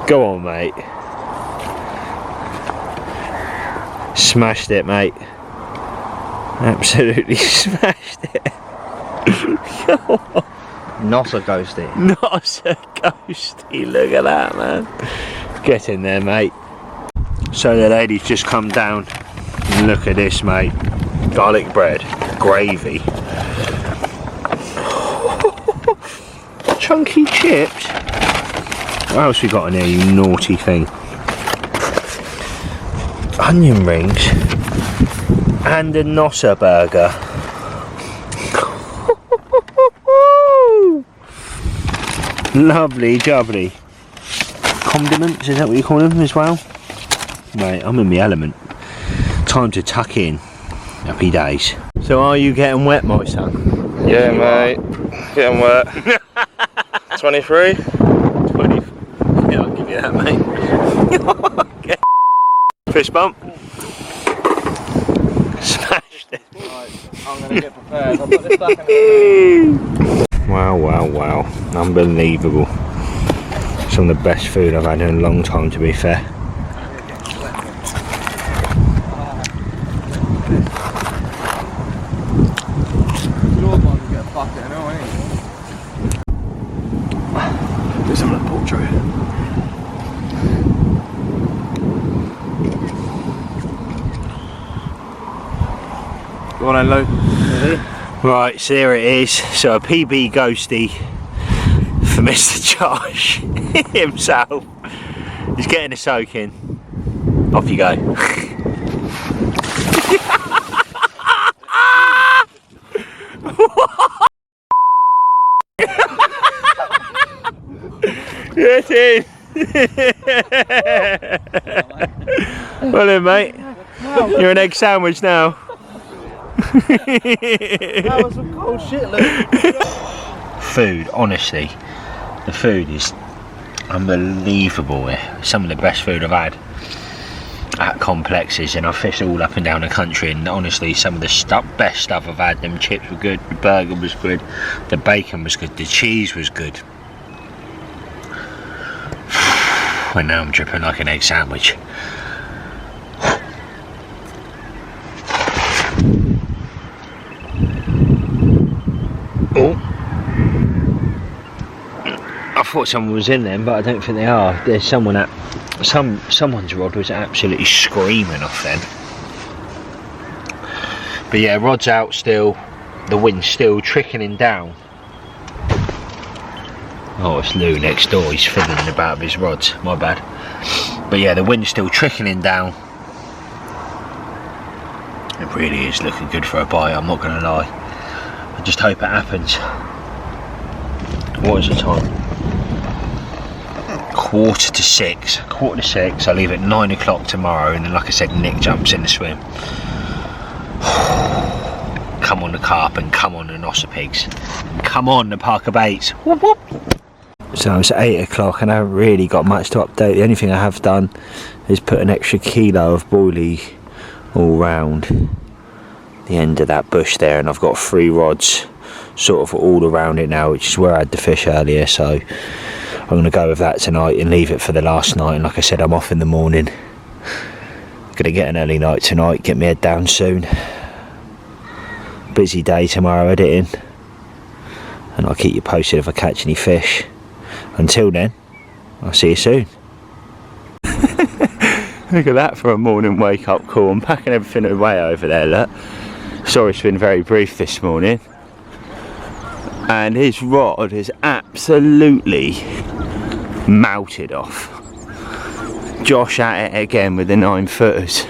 Go on, mate. Smashed it, mate. Absolutely smashed it. Nossa ghosty. Nossa ghosty. Look at that, man. Get in there, mate. So the lady's just come down. Look at this, mate. Garlic bread, gravy. Chunky chips. What else we got in here, you naughty thing? Onion rings and a Nossa burger. Lovely jubbly. Condiments, is that what you call them as well? Mate, I'm in my element. Time to tuck in. Happy days. So are you getting wet, my son? Yeah, mate. Getting wet. 23? 20. Yeah, I'll give you that, mate. Fist bump. Smashed it. Right, I'm going to get prepared. I'll put this back in the Wow, wow, wow. Unbelievable. Some of the best food I've had in a long time, to be fair. Do some of that pork tray. Go on then, Lou. Right, so there it is. So a PB ghosty for Mr. Josh himself. He's getting a soak in. Off you go. Yes, it is. Well then, mate. You're an egg sandwich now. That was some cold shit, Lou. Food, honestly, the food is unbelievable here. Some of the best food I've had. at complexes, and I fished all up and down the country, and honestly some of the best stuff I've had. Them chips were good, the burger was good, the bacon was good, the cheese was good. And now I'm dripping like an egg sandwich. Oh, I thought someone was in them, but I don't think they are. There's someone at someone's rod was absolutely screaming off then. But yeah, rod's out still, the wind's still trickling down. Oh, it's Lou next door, he's fiddling about with his rods, my bad. But yeah, the wind's still trickling down. It really is looking good for a bite, I'm not gonna lie. I just hope it happens. What is the time? 5:45. 5:45. I leave at 9 o'clock tomorrow, and then like I said, Nick jumps in the swim. Come on the carp and come on the Nosser pigs. Come on the Parker baits. Whoop, whoop. So it's 8 o'clock and I haven't really got much to update. The only thing I have done is put an extra kilo of boilie all round the end of that bush there, and I've got 3 rods sort of all around it now, which is where I had the fish earlier. So I'm going to go with that tonight and leave it for the last night. And like I said, I'm off in the morning. Going to get an early night tonight, get my head down soon. Busy day tomorrow editing, and I'll keep you posted if I catch any fish. Until then, I'll see you soon. Look at that for a morning wake up call. I'm packing everything away over there, look. Sorry it's been very brief this morning. And his rod is absolutely melted off. Josh at it again with the 9-footers.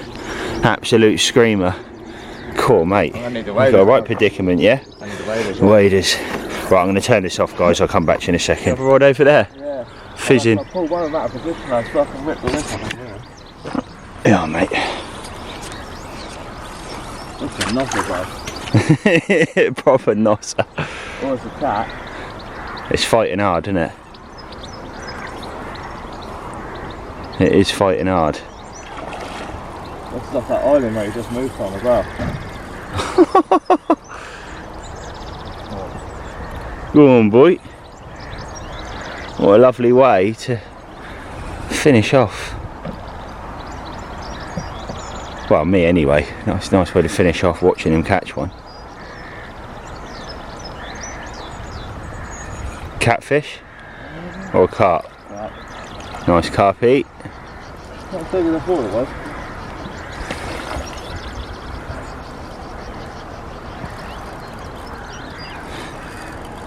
Absolute screamer. Cool, mate. You've got a right predicament, yeah? I need the waders. Waders. Right, I'm going to turn this off, guys. I'll come back to you in a second. You have a rod over there? Yeah. Fizzing. I pulled one of them out of position now, so I can rip the lip off it, Yeah, mate. It's a nosser, bro. Proper nosser. Or it's a cat. It's fighting hard, isn't it? It is fighting hard. That's off that island where he just moved from as well. Go on, boy. What a lovely way to finish off. Well, me anyway. Nice way to finish off, watching him catch one. Catfish or carp? Carp. Nice carp eat. Not bigger than I thought it was.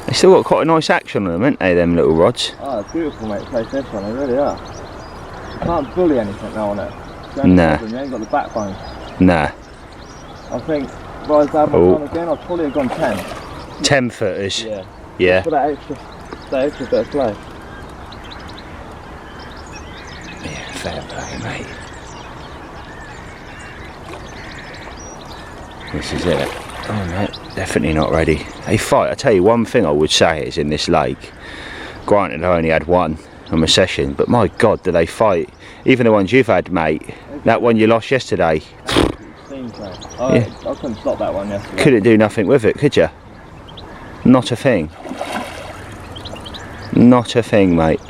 They still got quite a nice action on them, haven't they, them little rods? Oh, it's beautiful, mate, to play fish on, they really are. You can't bully anything now on it. Nah. You ain't got the backbone. Nah. I think, if I was to have my time again, I'd probably have gone 10. 10-footers? Yeah. Yeah. For that extra bit of play. Yeah, fair play, mate. This is it. Oh, mate, definitely not ready. They fight. I tell you, one thing I would say is in this lake, granted I only had one on my session, but my God, do they fight. Even the ones you've had, mate. That one you lost yesterday. I couldn't stop that one yesterday. Couldn't do nothing with it, could you? Not a thing. Not a thing, mate.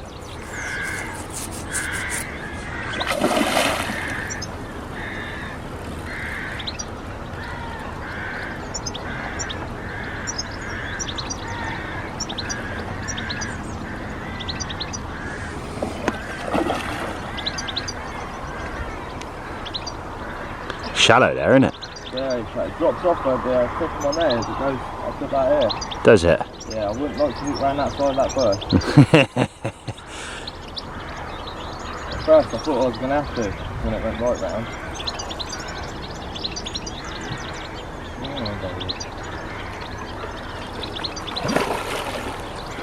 Shallow there, isn't it? Yeah, it drops off where the tip of my nails, it goes up to that here. Does it? Yeah, I wouldn't like to eat round that side of that bush. At first I thought I was going to have to, when it went right round.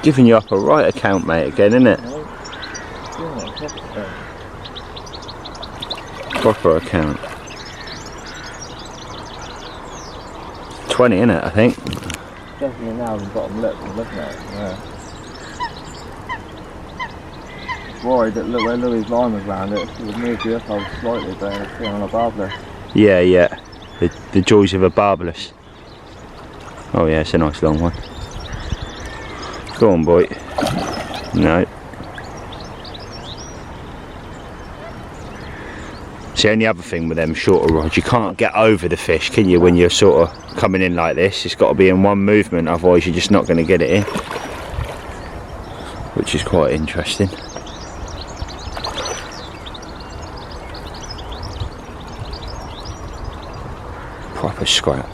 Giving you up a right account, mate, again, isn't it? Proper account. 20 in it, I think. Definitely now the bottom lip, I'm looking at it, yeah. worried that where Louis' line was round it would move the hook over slightly, but it's on a barbless. Yeah, yeah. The joys of a barbless. Oh yeah, it's a nice long one. Go on, boy. No. It's the only other thing with them shorter rods, you can't get over the fish, can you, when you're sort of coming in like this? It's got to be in one movement, otherwise you're just not going to get it in. Which is quite interesting. Proper scrap.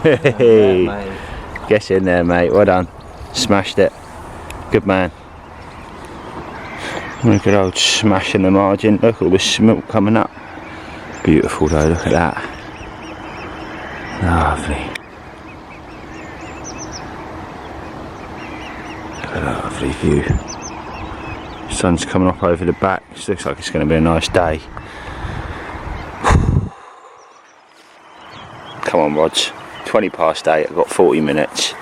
Hey, get in there, mate. Well done. Smashed it. Good man. Look at old smashing the margin. Look at all the smoke coming up. Beautiful though, look at that. Lovely. Look at that lovely view. Sun's coming up over the back. This looks like it's going to be a nice day. Come on, rods. 20 past 8, I've got 40 minutes.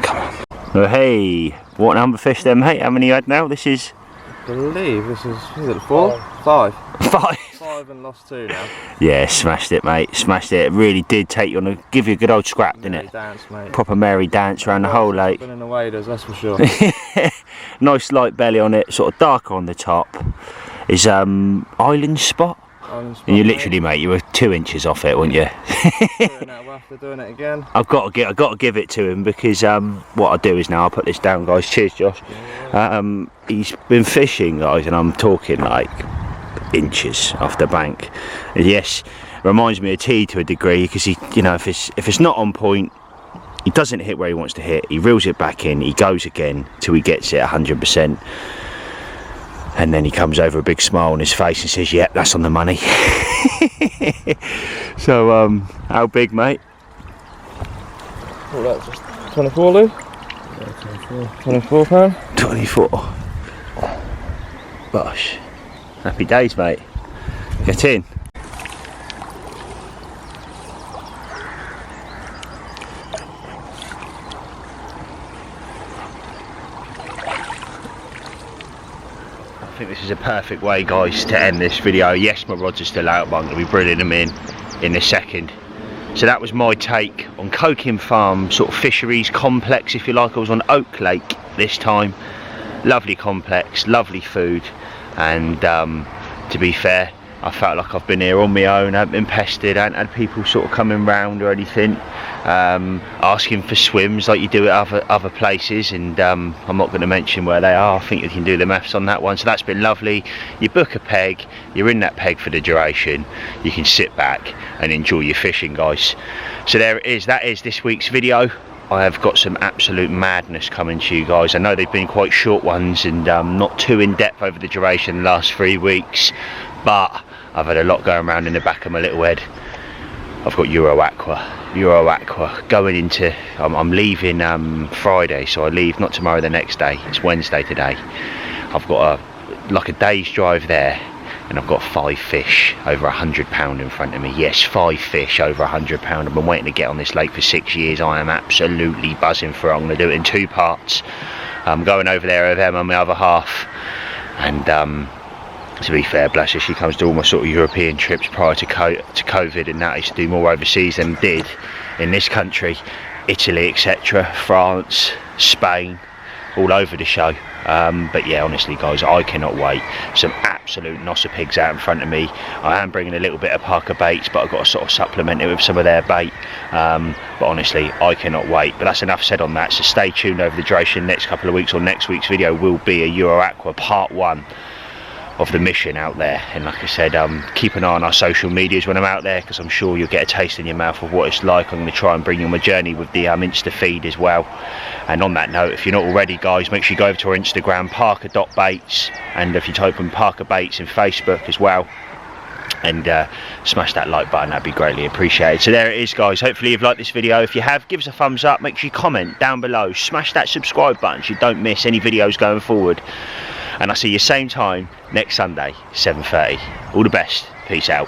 Come on. Oh, hey, what number fish then, mate? How many you had now? This is... I believe this is it 4? 5. 5? 5 and lost 2 now. Yeah, smashed it, mate. Smashed it. It really did take you on a... give you a good old scrap, didn't it? Dance, mate. Proper merry dance around the whole lake. Been in the waders, that's for sure. Nice light belly on it, sort of darker on the top. Is island spot. And you literally, mate, you were 2 inches off it, weren't you? After doing it again. I've got to give it to him because what I'll do is now I'll put this down, guys. Cheers, Josh. He's been fishing, guys, and I'm talking like inches off the bank. And yes, reminds me of T to a degree because he, you know, if it's not on point, he doesn't hit where he wants to hit. He reels it back in. He goes again till he gets it 100%. And then he comes over a big smile on his face and says, yep, that's on the money. So, how big, mate? Oh, that's just 24, Lou? Yeah, 24. 24 pound? 24. Bosh. Happy days, mate. Get in. I think this is a perfect way, guys, to end this video. Yes, my rods are still out, but I'm going to be bringing them in a second. So that was my take on Coking Farm sort of fisheries complex, if you like. I was on Oak Lake this time. Lovely complex, lovely food, and to be fair, I felt like I've been here on my own. I haven't been pestered, I haven't had people sort of coming round or anything, asking for swims like you do at other places, and I'm not going to mention where they are. I think you can do the maths on that one. So that's been lovely. You book a peg, you're in that peg for the duration, you can sit back and enjoy your fishing, guys. So there it is, that is this week's video. I have got some absolute madness coming to you guys. I know they've been quite short ones and not too in depth over the duration the last 3 weeks, but I've had a lot going around in the back of my little head. I've got Euro Aqua going into, I'm leaving Friday, so I leave not tomorrow, the next day. It's Wednesday today. I've got like a day's drive there, and I've got 5 fish over £100 in front of me. Yes, 5 fish over £100. I've been waiting to get on this lake for 6 years. I am absolutely buzzing for it. I'm going to do it in 2 parts. I'm going over there with Em on my other half, and to be fair, bless her, she comes to all my sort of European trips prior to COVID, and that I used to do more overseas than did in this country. Italy, etc., France, Spain, all over the show. But yeah, honestly, guys, I cannot wait. Some absolute nosser pigs out in front of me. I am bringing a little bit of Parker baits, but I've got to sort of supplement it with some of their bait. But honestly, I cannot wait. But that's enough said on that, so stay tuned over the duration. Next couple of weeks, or next week's video will be a Euro Aqua part 1. of the mission out there. And like I said, keep an eye on our social medias when I'm out there, because I'm sure you'll get a taste in your mouth of what it's like. I'm going to try and bring you on my journey with the Insta feed as well. And on that note, if you're not already, guys, make sure you go over to our Instagram, parker.baits, and if you type in Parker Baits in Facebook as well, and smash that like button, that'd be greatly appreciated. So there it is, guys. Hopefully you've liked this video. If you have, give us a thumbs up, make sure you comment down below, smash that subscribe button so you don't miss any videos going forward, and I'll see you same time next Sunday, 7:30. All the best, peace out.